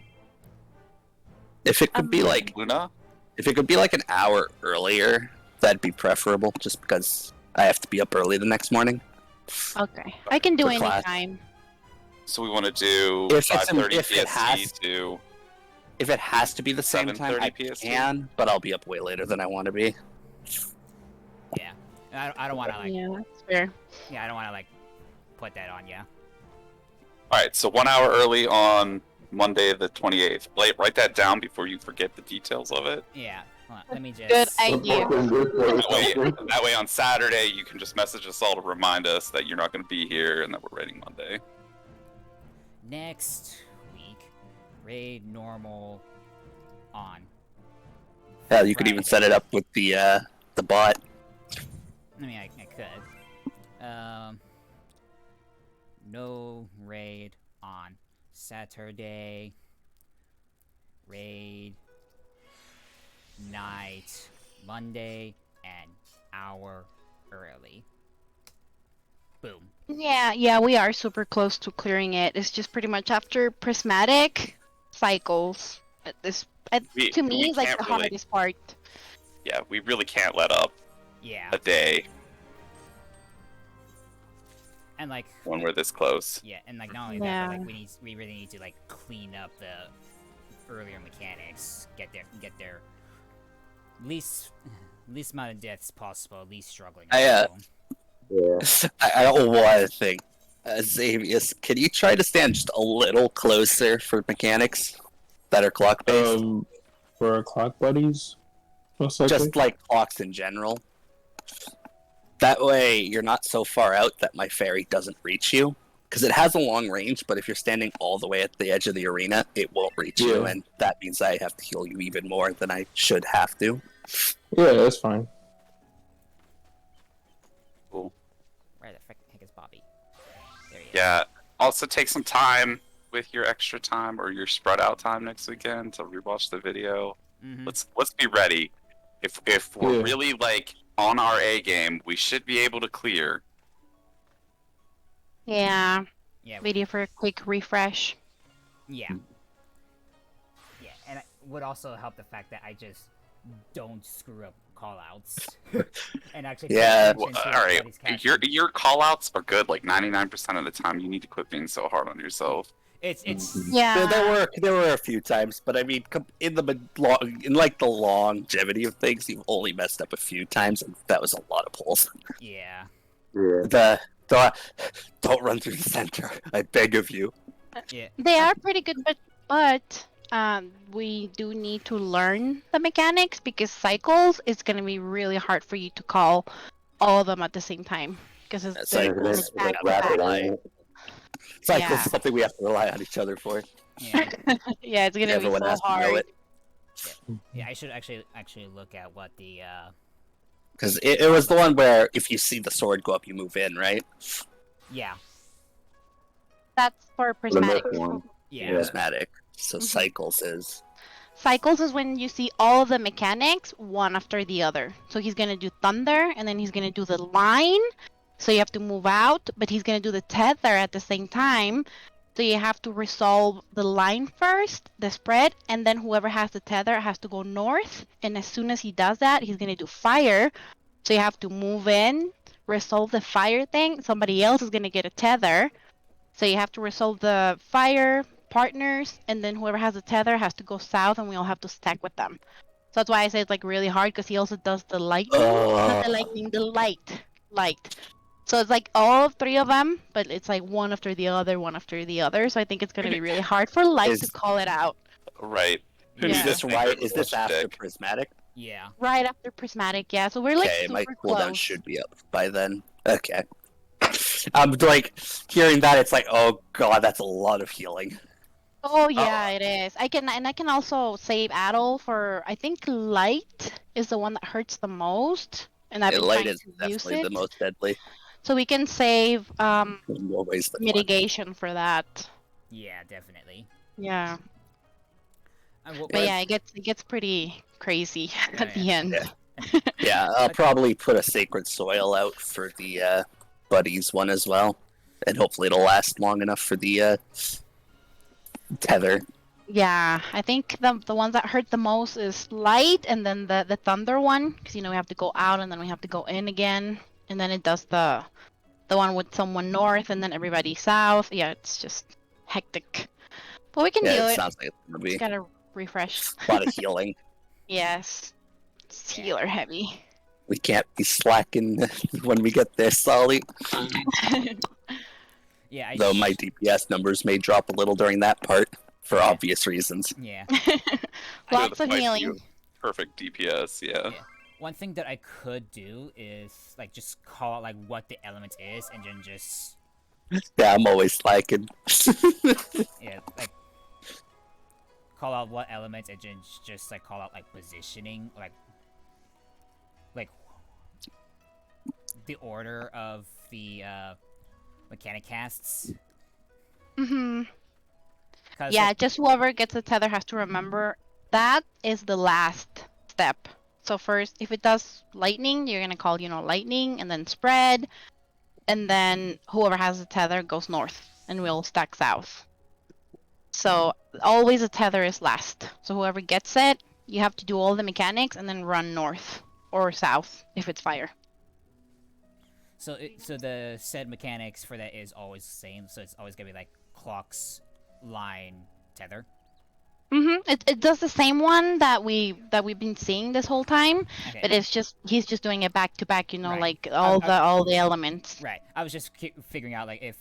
If it could be like Luna? If it could be like an hour earlier, that'd be preferable. Just because I have to be up early the next morning. Okay, I can do For any class. time. So we want to do If it's 5:30 if it has- PST to If it has to be the same time, 7:30 I PST? can, but I'll be up way later than I want to be. Yeah. I don't want to like. Yeah, that's fair. Yeah, I don't want to like put that on you. All right, so 1 hour early on Monday the 28th. Write that down before you forget the details of it. Yeah. Hold on, let me just. Good idea. That way on Saturday you can just message us all to remind us that you're not going to be here and that we're raiding Monday. Next week, raid normal on. Yeah, you could even set it up with the bot. I mean, I could. No raid on Saturday. Raid night Monday, an hour early. Boom. Yeah, we are super close to clearing it. It's just pretty much after prismatic cycles. To me, we it's like can't the really- hardest part. Yeah, we really can't let up Yeah. a day And like when we're this close. yeah, and like not only that, but like we really need to like clean up the earlier mechanics, get their least amount of deaths possible, least struggling. I Yeah. I don't want to think. Xavius, can you try to stand just a little closer for mechanics that are clock based? For our clock buddies, most likely. Just like clocks in general. That way, you're not so far out that my fairy doesn't reach you. Because it has a long range, but if you're standing all the way at the edge of the arena, it won't reach you, and that means I have to heal you even more than I should have to. Yeah, that's fine. Cool. Where the heck is Bobby? There he is. Yeah. Also, take some time with your extra time or your spread out time next weekend to rewatch the video. Mhm. Let's be ready. If we're Yeah. really like on our A game, we should be able to clear. Yeah. Yeah. Video for a quick refresh. Yeah. Yeah, and it would also help the fact that I just don't screw up callouts. And actually Yeah, Well, all right, your callouts are good. Like 99% of the time, you need to quit being so hard on yourself. It's Yeah. There were a few times, but I mean, in the longevity of things, you've only messed up a few times, and that was a lot of pulls. yeah. Yeah. Don't run through the center. I beg of you. Yeah. They are pretty good, but we do need to learn the mechanics because cycles is gonna be really hard for you to call all of them at the same time because it's Cycles, back to rapid, back. ain't it? Cycles Yeah. is something we have to rely on each other for. Yeah. Yeah, it's gonna Everyone be so has to know hard. it. Yeah, I should actually look at what the Because it was the one where if you see the sword go up, you move in, right? yeah. That's for The prismatic. next one. Yeah. Prismatic. So Mhm. cycles is. Cycles is when you see all of the mechanics one after the other. So he's gonna do thunder, and then he's gonna do the line, So you have to move out, but he's gonna do the tether at the same time. So you have to resolve the line first, the spread, and then whoever has the tether has to go north. And as soon as he does that, he's gonna do fire. So you have to move in, resolve the fire thing. Somebody else is gonna get a tether. So you have to resolve the fire partners, and then whoever has the tether has to go south, and we all have to stack with them. So that's why I say it's like really hard because he also does the lightning, not the lightning, the light. So it's like all three of them, but it's like one after the other, one after the other. So I think it's gonna be really hard for light to call it out. Right. Is Yeah. this right? Is this after Dick. prismatic? Yeah. Right after prismatic, yeah. So we're like Okay, my super cooldown close. should be up by then. Okay. I'm like hearing that. It's like, oh god, that's a lot of healing. Oh yeah, it is. I can also save Adol for I think light is the one that hurts the most, and I've been Light trying is to use definitely the it. most deadly. So we can save Always the mitigation for that. Yeah, definitely. Yeah. And what But was- yeah, it gets pretty crazy Yeah, at the yeah. end. Yeah. Yeah, I'll probably put a sacred soil out for the buddies one as well, and hopefully it'll last long enough for the tether. Yeah, I think the ones that hurt the most is light, and then the thunder one, because you know we have to go out and then we have to go in again, and then it does the one with someone north and then everybody south. Yeah, it's just hectic, but we can do Yeah, it it. sounds like it's gonna be Just gotta refresh. a lot of healing. Yes, it's healer heavy. We can't be slacking when we get there, Solly. Yeah. Though my DPS numbers may drop a little during that part for obvious reasons. Yeah. Lots of Fight healing. you. Perfect DPS, yeah. One thing that I could do is like just call out like what the element is, and then just Yeah, I'm always slacking. yeah like call out what elements, and then just like call out like positioning, like the order of the mechanic casts. Mhm. 'Cause, Yeah, like, just whoever gets the tether has to remember that is the last step. So first, if it does lightning, you're gonna call, lightning, and then spread, and then whoever has the tether goes north, and we'll stack south. So always a tether is last. So whoever gets it, you have to do all the mechanics and then run north or south if it's fire. So the said mechanics for that is always the same. So it's always gonna be like clocks, line, tether. It does the same one that we've been seeing this whole time, Okay. but he's just doing it back to back. Right. Like all the elements. Right. I was just figuring out like if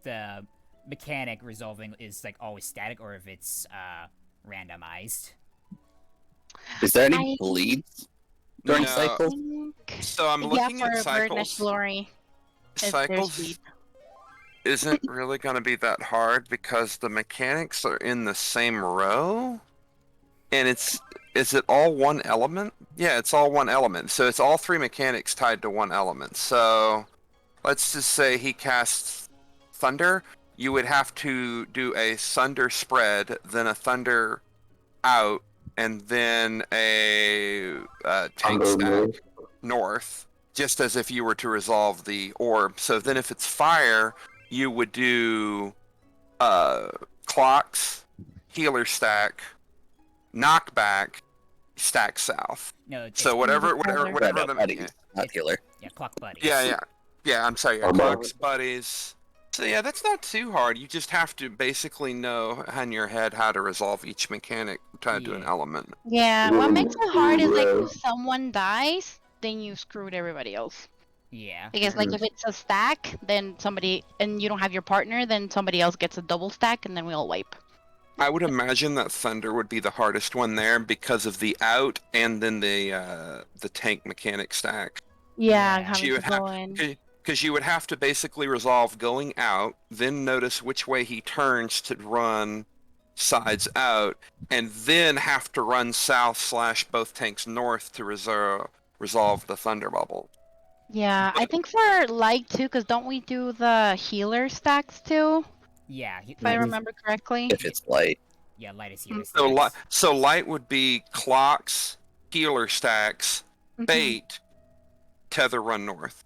the mechanic resolving is like always static or if it's randomized. Is there any I- bleeds during No. cycles? So I'm Yeah, looking for at Birdnest cycles. Glory. there's Cycles bleed. isn't really going to be that hard because the mechanics are in the same row, and is it all one element? Yeah, it's all one element. So it's all three mechanics tied to one element. So let's just say he casts thunder. You would have to do a thunder spread, then a thunder out, and then a tank Thunder stack move. north, just as if you were to resolve the orb. So then if it's fire, you would do clocks, healer stack, knockback, stack south. No. It's, So whatever Right, no, the buddies, not healer. yeah, clock buddies. yeah, I'm sorry, yeah, Armor. clocks, buddies. So yeah, that's not too hard. You just have to basically know in your head how to resolve each mechanic tied to an Yeah. element. Yeah, what makes it hard is like Right. if someone dies, then you screwed everybody else. Yeah. Because like if it's a stack, then somebody and you don't have your partner, then somebody else gets a double stack, and then we all wipe. I would imagine that thunder would be the hardest one there because of the out and then the tank mechanic stack. Yeah, Yeah. having You to would have- go in. Because you would have to basically resolve going out, then notice which way he turns to run sides out, and then have to run south / both tanks north to resolve the thunder bubble. Yeah, I think for light too, because don't we do the healer stacks too? Yeah. If I remember correctly. If it's light. Yeah, light is healer So, stacks. so light would be clocks, healer stacks, Mhm. bait, tether, run north.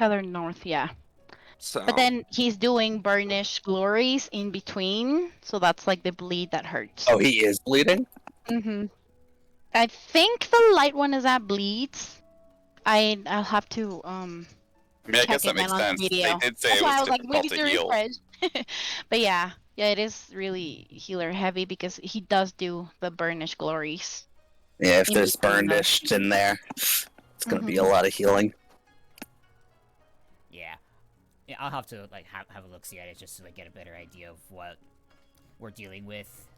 Tether North, yeah. So, But then he's doing Burnish Glories in between, so that's like the bleed that hurts. Oh, he is bleeding? Mm-hmm. I think the light one is at bleeds. I'll have to I mean, I guess check that it makes on the sense. They video. did say That's it why was I was like, we difficult need to to heal. refresh. But yeah, it is really healer heavy because he does do the Burnish Glories. Yeah, if In there's between them. burnished in there, it's gonna be a Mhm. lot of healing. Yeah. Yeah, I'll have to like have a look see at it just to like get a better idea of what we're dealing with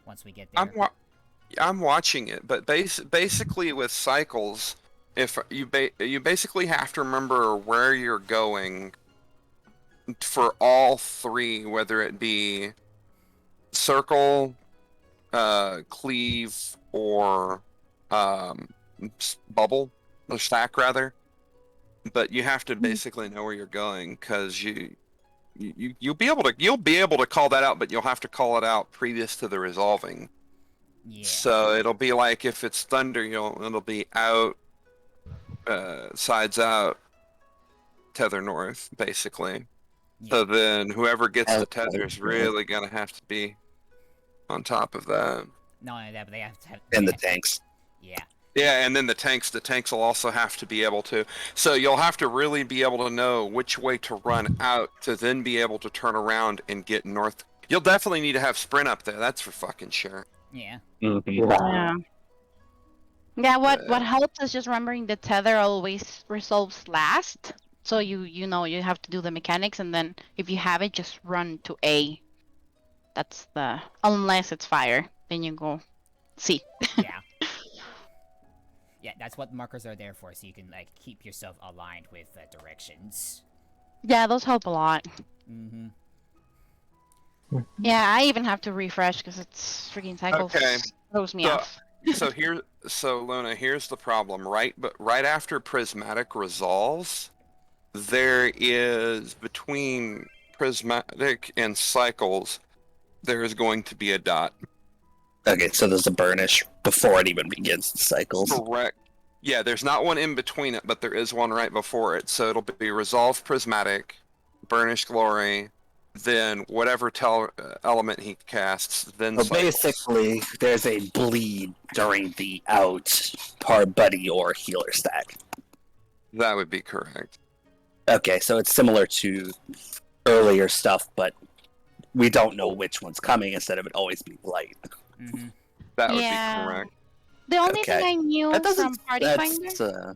once we get there. I'm watching it, but basically with cycles, if you basically have to remember where you're going for all three, whether it be circle, cleave, or bubble or stack rather. But you have to basically know where you're going because you'll be able to call that out, but you'll have to call it out previous to the resolving. Yeah. So it'll be like if it's thunder, it'll be out, sides out, tether north, basically. Yeah. So then whoever gets the Okay. tether is really gonna have to be on top of that. Not only that, but they have to have And the tanks. Yeah. Yeah, and then the tanks will also have to be able to. So you'll have to really be able to know which way to run out to then be able to turn around and get north. You'll definitely need to have sprint up there. That's for fucking sure. Yeah. Yeah. Yeah. Yeah, what helps is just remembering the tether always resolves last. So you know you have to do the mechanics, and then if you have it, just run to A. That's the unless it's fire, then you go C. Yeah. Yeah, that's what markers are there for, so you can like keep yourself aligned with directions. Yeah, those help a lot. Mm-hmm. Yeah, I even have to refresh because it's freaking cycles. Okay. Throws me So- off. So Luna, here's the problem. Right after prismatic resolves, there is between prismatic and cycles, there is going to be a dot. Okay, so there's a burnish before it even begins the cycles. Correct. Yeah, there's not one in between it, but there is one right before it. So it'll be resolve prismatic, burnish glory, then whatever element he casts, then So cycles. basically, there's a bleed during the out buddy or healer stack. That would be correct. Okay, so it's similar to earlier stuff, but we don't know which one's coming instead of it always being light. Mm-hmm. That would Yeah. be correct. The only Okay. thing I knew That from doesn't. Party Finder.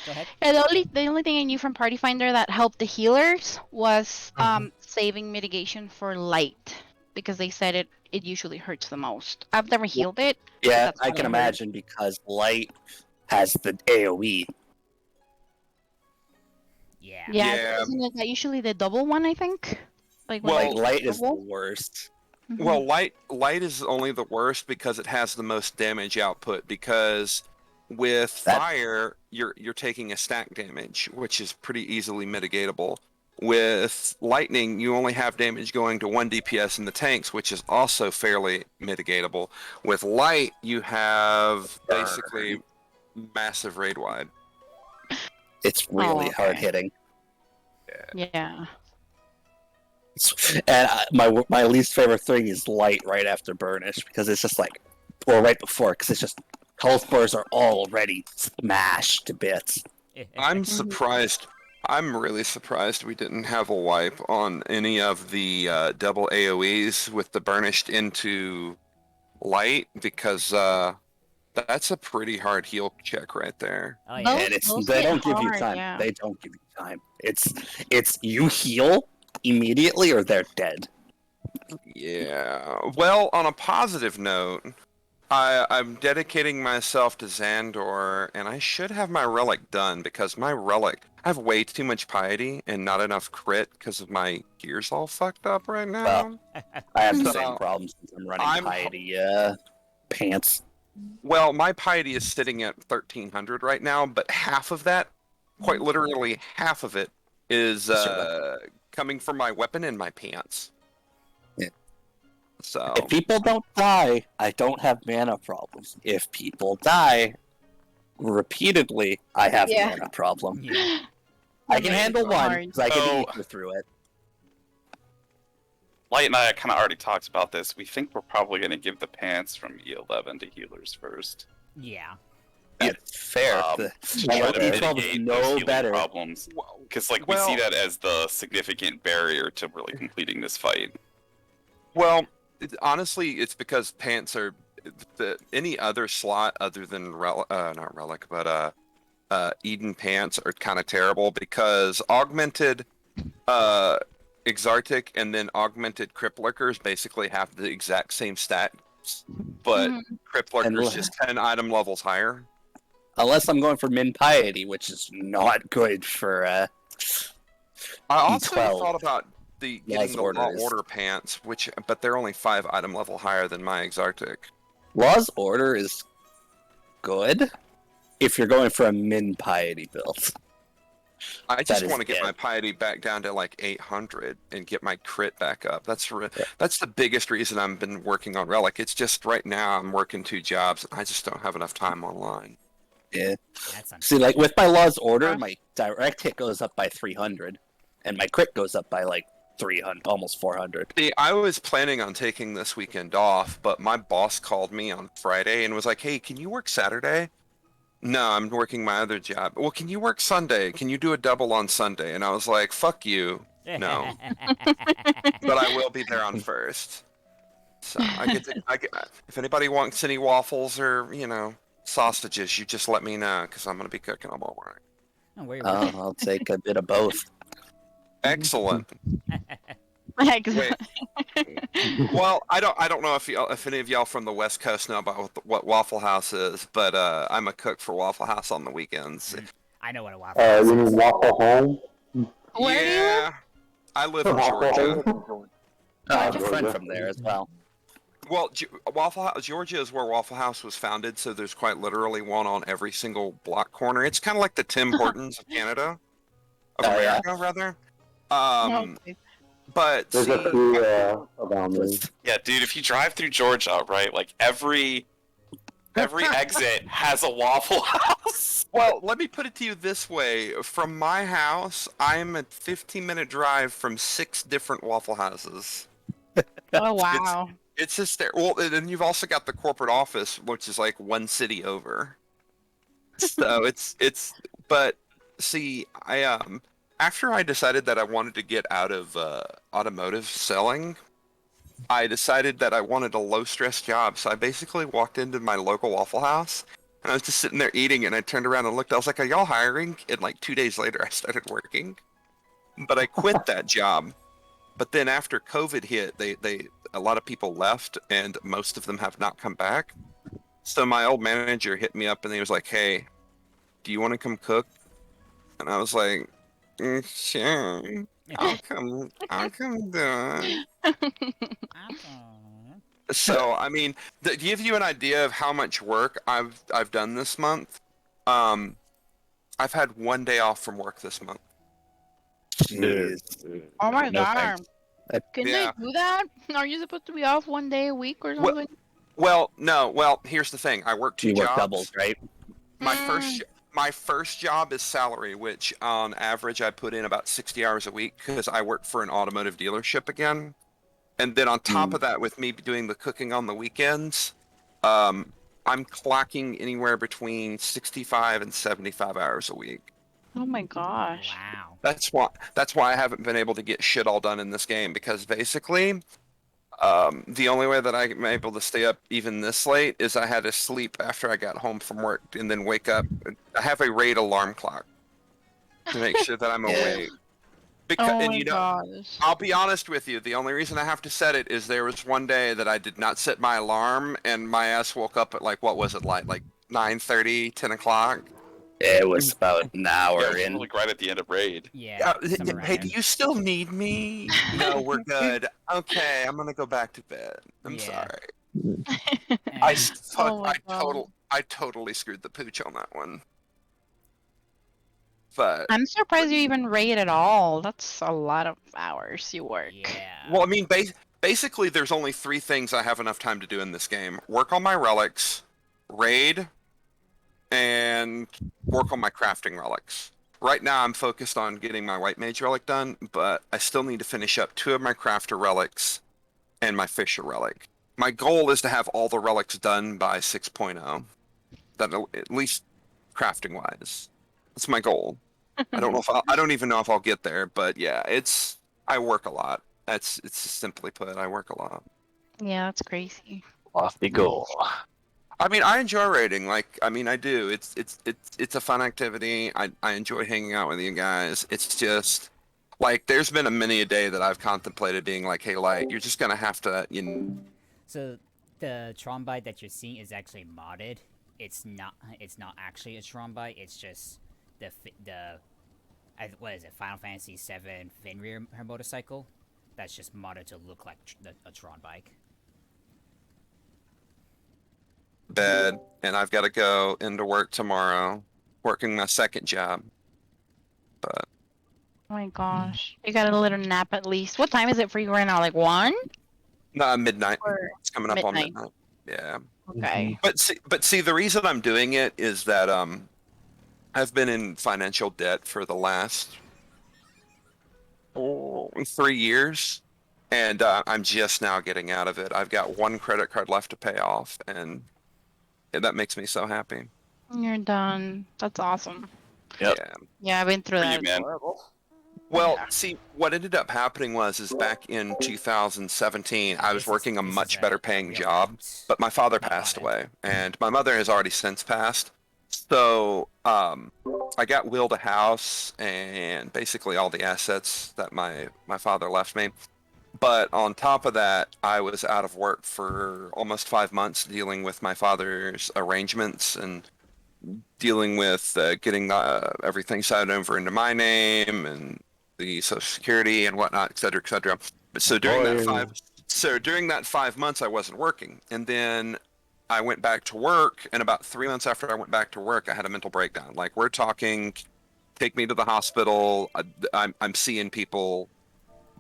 Go ahead. Yeah, the only thing I knew from Party Finder that helped the healers was saving mitigation for light because they said it usually hurts the most. I've never healed it. Yeah, That's I what can I heard. imagine because light has the AOE. Yeah. Yeah. Isn't it usually the double one? I think. Like when Well, Like light is the double? worst. Mhm. Well, light is only the worst because it has the most damage output. Because with That- fire, you're taking a stack damage, which is pretty easily mitigatable. With lightning, you only have damage going to 1 DPS in the tanks, which is also fairly mitigatable. With light, you have basically massive raid wide. It's really okay. hard hitting. Yeah. And my least favorite thing is light right after burnish because it's just like, or right before, because it's just health bars are already smashed to bits. I'm surprised. I'm really surprised we didn't have a wipe on any of the double AoEs with the burnished into light because that's a pretty hard heal check right there. Oh yeah. Those- And those they hit don't give you hard, time. yeah. They don't give you time. It's you heal immediately or they're dead. Yeah. Well, on a positive note, I'm dedicating myself to Xandor, and I should have my relic done because my relic, I have way too much piety and not enough crit because of my gears all fucked up right now. Well, I have the So, same problem since I'm running I'm- piety pants. Well, my piety is sitting at 1300 right now, but half of that, quite literally half of it, is Sure. coming from my weapon and my pants. Yeah. So If people don't die, I don't have mana problems. If people die repeatedly, I have a Yeah. mana problem. Yeah. I can handle one hard. because I can So- ether through it. Light and I kind of already talked about this. We think we're probably going to give the pants from E11 to healers first. Yeah. That's fair. The Try to E12 is mitigate those no healing better. problems. Because we see Well- that as the significant barrier to really completing this fight. Well, honestly, it's because pants are any other slot other than not relic, but Eden pants are kind of terrible because augmented Exartic and then augmented Crypt Lurkers basically have the exact same stats, but Crypt Lurkers just 10 item levels higher. Unless I'm going for Min Piety, which is not good for I also E12. thought about getting the Order Law is- Order pants, but they're only 5 item level higher than my Exartic. Law's Order is good if you're going for a Min Piety build. I just is want to get it. my piety back down to like 800 and get my crit back up. That's the biggest reason I've been working on Relic. It's just right now I'm working 2 jobs and I just don't have enough time online. Yeah. That's See, like with my Law's Order, my direct hit goes up by 300, and my crit goes up by like 300, almost 400. See, I was planning on taking this weekend off, but my boss called me on Friday and was like, "Hey, can you work Saturday?" No, I'm working my other job. Well, can you work Sunday? Can you do a double on Sunday? And I was like, "Fuck you." No. But I will be there on first. So if anybody wants any waffles or, sausages, you just let me know because I'm going to be cooking them all morning. Oh, where you working? I'll take a bit of both. Excellent. Exactly. Well, I don't know if any of y'all from the West Coast know about what Waffle House is, but I'm a cook for Waffle House on the weekends. I know what a waffle house You mean is. Waffle Home? Where do you live? I live in Waffle Georgia. Home? I have a friend from there as well. Well, Georgia is where Waffle House was founded, so there's quite literally one on every single block corner. It's kind of like the Tim Hortons of Canada, of Oh, yeah. America, rather. Okay. But There's see, a few around me. Yeah, dude, if you drive through Georgia, right, like every exit has a Waffle House. well, let me put it to you this way: from my house, I'm a 15-minute drive from 6 different Waffle Houses. Oh wow. It's hysterical. Well, and then you've also got the corporate office, which is like 1 city over. So but see, after I decided that I wanted to get out of automotive selling, I decided that I wanted a low stress job. So I basically walked into my local Waffle House and I was just sitting there eating, and I turned around and looked. I was like, "Are y'all hiring?" And like 2 days later, I started working. But I quit that job. But then after COVID hit, a lot of people left, and most of them have not come back. So my old manager hit me up, and he was like, "Hey, do you want to come cook?" And I was like, "Sure, I'll come do it." So I mean, to give you an idea of how much work I've done this month, I've had 1 day off from work this month. Jeez. Oh my No god. thanks. Can Yeah. they do that? Are you supposed to be off 1 day a week or Well, something? Well, no. Well, here's the thing. I work 2 You work jobs. doubles, right? My first job is salary, which on average I put in about 60 hours a week because I work for an automotive dealership again. And then on top of that, with me doing the cooking on the weekends, I'm clocking anywhere between 65 and 75 hours a week. Oh my gosh. Wow. That's why I haven't been able to get shit all done in this game, because basically the only way that I'm able to stay up even this late is I had to sleep after I got home from work and then wake up. I have a raid alarm clock to make sure that I'm awake. Because, Oh and my you know, gosh. I'll be honest with you, the only reason I have to set it is there was one day that I did not set my alarm and my ass woke up at like 9:30, 10 o'clock. It was about an Yeah, hour it was in. like right at the end of raid. Yeah. Hey, somewhere around do there. you still need me? No, we're good. Okay, I'm gonna go back to bed. I'm Yeah. sorry. Eh, Oh my God. I totally screwed the pooch on that one. But I'm surprised you even raid at all. That's a lot of hours you work. yeah. well, I mean, basically, there's only 3 things I have enough time to do in this game: work on my relics, raid, and work on my crafting relics. right now I'm focused on getting my White Mage relic done, but I still need to finish up 2 of my Crafter relics and my Fisher relic. My goal is to have all the relics done by 6.0. That at least crafting wise. That's my goal. I don't know if I don't even know if I'll get there, but yeah, I work a lot. It's simply put, I work a lot. Yeah, that's crazy. Lofty goal. I mean, I enjoy raiding. Like, I mean, I do. It's a fun activity. I enjoy hanging out with you guys. It's just like there's been many a day that I've contemplated being like, hey, Light, you're just gonna have to, you know. So the Trombite that you're seeing is actually modded. It's not actually a Trombite. It's just what is it? Final Fantasy VII Fenrir, her motorcycle. That's just modded to look like a Tron bike. Bed, and I've got to go into work tomorrow, working my second job. But Oh my gosh. You got a little nap at least. What time is it for you right now? Like 1? no, midnight. Or It's coming up on midnight. midnight. Yeah. Okay. But see, the reason I'm doing it is that I've been in financial debt for the last 3 years, and I'm just now getting out of it. I've got 1 credit card left to pay off, and that makes me so happy. You're done. That's awesome. Yep. Yeah. Yeah, I've been through For that. you, It's man. horrible. Well, Yeah. see, what ended up happening is back in 2017, I was working a much better paying job, but my father passed away, and my mother has already since passed. So I got willed a house and basically all the assets that my father left me. But on top of that, I was out of work for almost 5 months dealing with my father's arrangements and dealing with getting everything signed over into my name and the Social Security and whatnot, et cetera, et cetera. But so during that 5 months, I wasn't working, and then I went back to work. And about 3 months after I went back to work, I had a mental breakdown. Like, we're talking, take me to the hospital. I'm seeing people,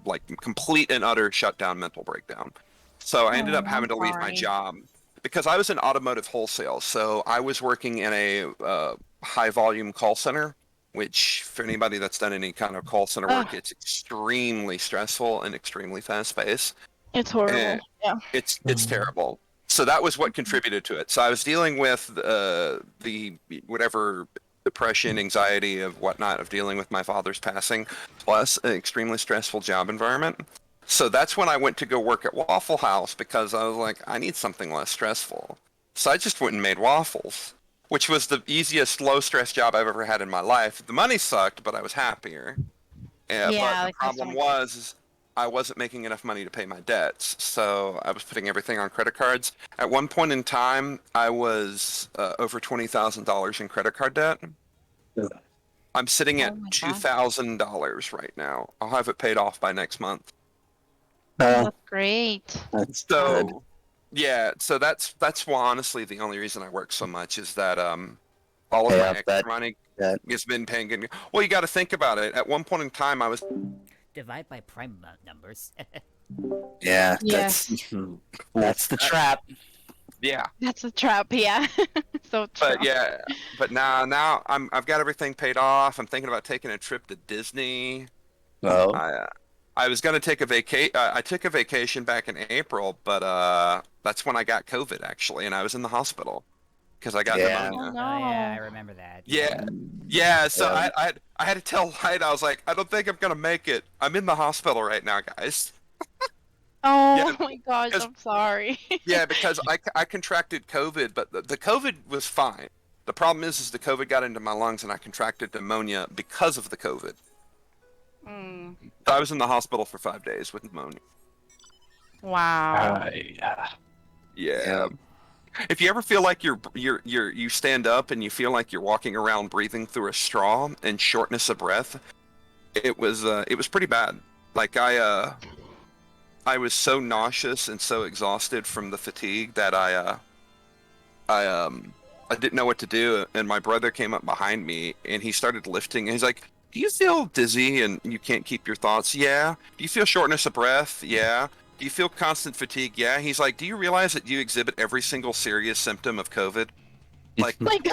like, complete and utter shutdown mental breakdown. So I ended up having to leave my job because I was in automotive wholesale. So I was working in a high volume call center, which for anybody that's done any kind of call center work, it's extremely stressful and extremely fast paced. It's horrible. And Yeah. it's terrible. So that was what contributed to it. So I was dealing with the whatever depression, anxiety of whatnot of dealing with my father's passing, plus an extremely stressful job environment. So that's when I went to go work at Waffle House because I was like, I need something less stressful. So I just went and made waffles, which was the easiest low stress job I've ever had in my life. The money sucked, but I was happier. But the problem was I wasn't making enough money to pay my debts, so I was putting everything on credit cards. At one point in time, I was over $20,000 in credit card debt. I'm sitting at $2,000 right now. I'll have it paid off by next month. That's great. That's So, good. yeah, so that's honestly the only reason I work so much is that all of Pay my off extra that money debt. has been paying good. Well, you got to think about it. At one point in time, I was Divide by prime numbers. Yeah, Yes. that's the trap. yeah. That's a trap, yeah. So true. But yeah, but now I've got everything paid off. I'm thinking about taking a trip to Disney. Oh. I was gonna take a I took a vacation back in April, but that's when I got COVID actually, and I was in the hospital because I got Yeah. pneumonia. Oh yeah, I remember that. Yeah. So I had to tell Light, I was like, I don't think I'm gonna make it. I'm in the hospital right now, guys. Oh Yeah, my gosh, I'm sorry. Yeah, because I contracted COVID, but the COVID was fine. The problem is the COVID got into my lungs and I contracted pneumonia because of the COVID. Mm. So I was in the hospital for 5 days with pneumonia. Wow. Yeah. If you ever feel like you stand up and you feel like you're walking around breathing through a straw and shortness of breath, it was pretty bad. Like I was so nauseous and so exhausted from the fatigue that I didn't know what to do, and my brother came up behind me and he started lifting and he's like, do you feel dizzy and you can't keep your thoughts? Yeah. Do you feel shortness of breath? Yeah. Do you feel constant fatigue? Yeah. He's like, do you realize that you exhibit every single serious symptom of COVID? Like Like-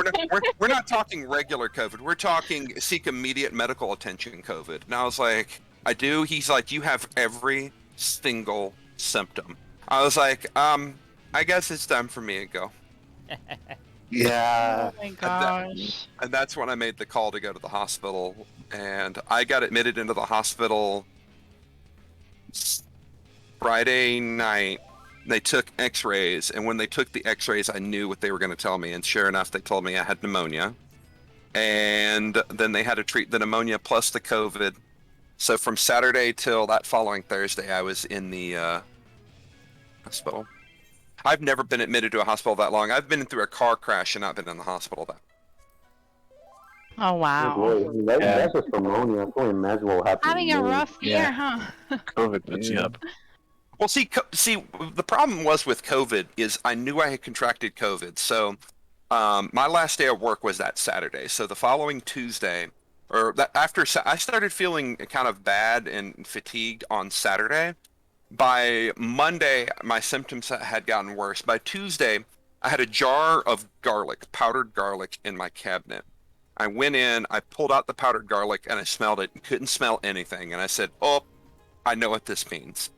we're not talking regular COVID. We're talking seek immediate medical attention COVID. And I was like, I do. He's like, you have every single symptom. I was like, I guess it's time for me to go. Yeah. Oh my gosh. And that's when I made the call to go to the hospital. And I got admitted into the hospital Friday night. They took x-rays, and when they took the x-rays, I knew what they were going to tell me. And sure enough, they told me I had pneumonia. And then they had to treat the pneumonia plus the COVID. So from Saturday till that following Thursday, I was in the hospital. I've never been admitted to a hospital that long. I've been through a car crash and not been in the hospital that. Oh wow. That's just pneumonia. I can't imagine what happened. Having a rough year, huh? COVID puts you up. Well, see, the problem was with COVID is I knew I had contracted COVID. So my last day of work was that Saturday. So the following Tuesday, or that after I started feeling kind of bad and fatigued on Saturday. By Monday, my symptoms had gotten worse. By Tuesday, I had a jar of garlic, powdered garlic, in my cabinet. I went in, I pulled out the powdered garlic, and I smelled it and couldn't smell anything. And I said, oh, I know what this means.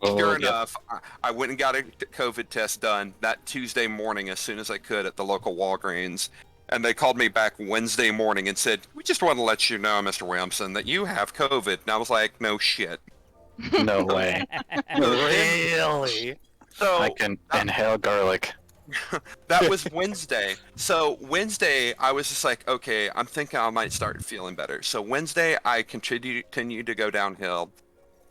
Sure enough, I went and got a COVID test done that Tuesday morning as soon as I could at the local Walgreens. And they called me back Wednesday morning and said, we just want to let you know, Mr. Williamson, that you have COVID. And I was like, no shit. No way. Really? So I can inhale garlic. that was Wednesday. So Wednesday, I was just like, okay, I'm thinking I might start feeling better. So Wednesday, I continued to go downhill.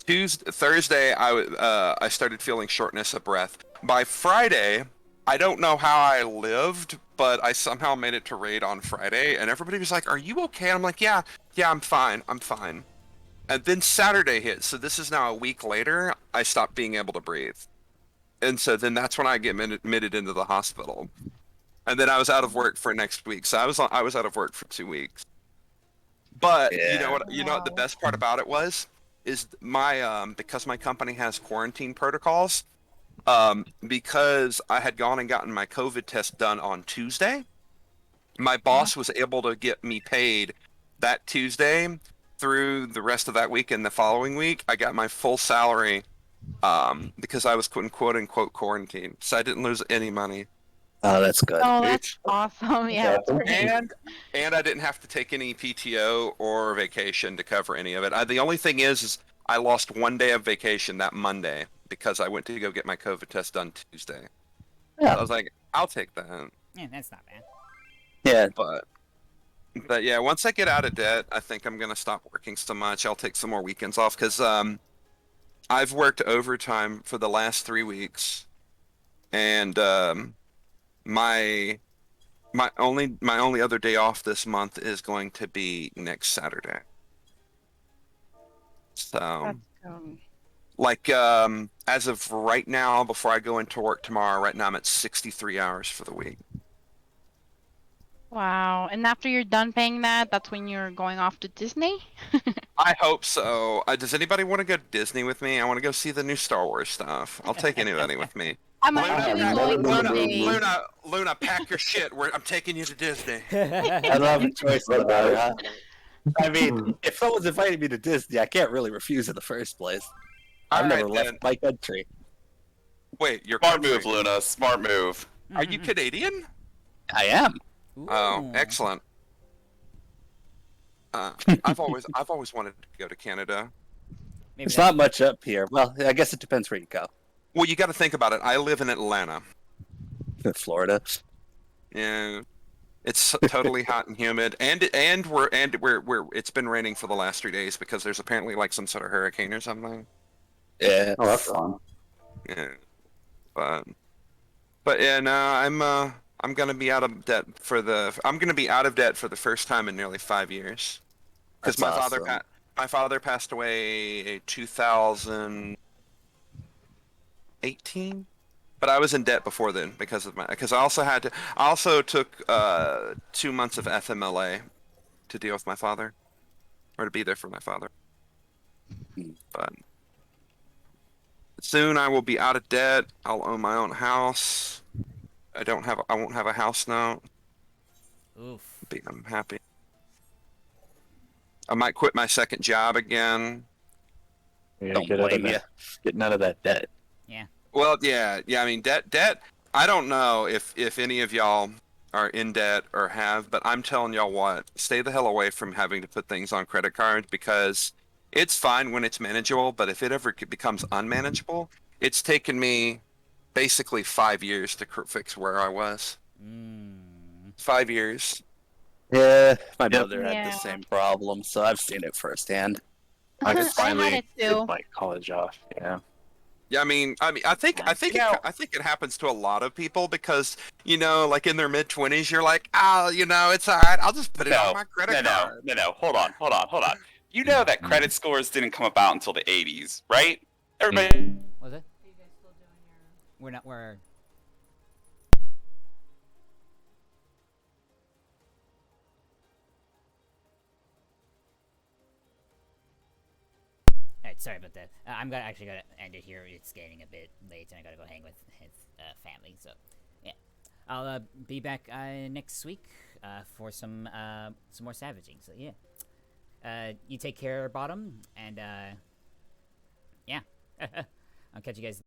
Thursday, I started feeling shortness of breath. By Friday, I don't know how I lived, but I somehow made it to raid on Friday, and everybody was like, "Are you okay?" And I'm like, "Yeah, I'm fine. I'm fine." And then Saturday hit, so this is now a week later. I stopped being able to breathe, and so then that's when I get admitted into the hospital, and then I was out of work for next week. So I was out of work for 2 weeks. But you know what the best part about it is my because my company has quarantine protocols. Because I had gone and gotten my COVID test done on Tuesday, my boss was able to get me paid that Tuesday through the rest of that week and the following week. I got my full salary because I was quote unquote quarantined, so I didn't lose any money. Oh, that's good. Oh, that's awesome. Yeah. That's great. And I didn't have to take any PTO or vacation to cover any of it. The only thing is I lost 1 day of vacation that Monday because I went to go get my COVID test done Tuesday. Yeah. So I was like, I'll take that. Yeah, that's not bad. Yeah. But yeah, once I get out of debt, I think I'm gonna stop working so much. I'll take some more weekends off because I've worked overtime for the last 3 weeks, and my only other day off this month is going to be next Saturday. So, like, as of right now, before I go into work tomorrow, right now I'm at 63 hours for the week. Wow. And after you're done paying that, that's when you're going off to Disney? I hope so. Does anybody want to go to Disney with me? I want to go see the new Star Wars stuff. I'll take anybody with me. I'm actually going today. Luna, pack your shit. I'm taking you to Disney. I love a choice like that. Huh? I mean, if someone's inviting me to Disney, I can't really refuse in the first place. I've never left my country. Wait, you're smart move, Luna. Smart move. Are you Canadian? I am. Oh, excellent. I've always wanted to go to Canada. Maybe It's that's- not much up here. Well, I guess it depends where you go. Well, you got to think about it. I live in Atlanta. Florida. Yeah, it's totally hot and humid, and we're it's been raining for the last 3 days because there's apparently like some sort of hurricane or something. Yeah. Oh, that's fun. Yeah, but yeah, no, I'm gonna be out of debt for the first time in nearly 5 years because That's awesome. my father passed away in 2018, but I was in debt before then because I also took 2 months of FMLA to deal with my father or to be there for my father. But soon I will be out of debt. I'll own my own house. I won't have a house note. Oof. I'm happy. I might quit my second job again. Yeah, Don't get out of blame that. Getting out of that debt. Yeah. Well, yeah. I mean, debt. I don't know if any of y'all are in debt or have, but I'm telling y'all what, stay the hell away from having to put things on credit cards because it's fine when it's manageable, but if it ever becomes unmanageable, it's taken me basically 5 years to fix where I was. 5 years. Yeah, my Yep. brother had the Yeah. same problem, so I've seen it firsthand. I just I had finally it did too. my college off. Yeah. Yeah, I think it happens to a lot of people because like in their mid 20s, you're like, it's all right. I'll just put it on my credit card. No. Hold on. You know that credit scores didn't come about until the 80s, right? Everybody. Was it? We're not. We're. Alright, sorry about that. I'm actually gonna end it here. It's getting a bit late, and I gotta go hang with his family. So, yeah, I'll be back next week for some more savaging. So yeah, you take care, Bottom, and yeah, I'll catch you guys.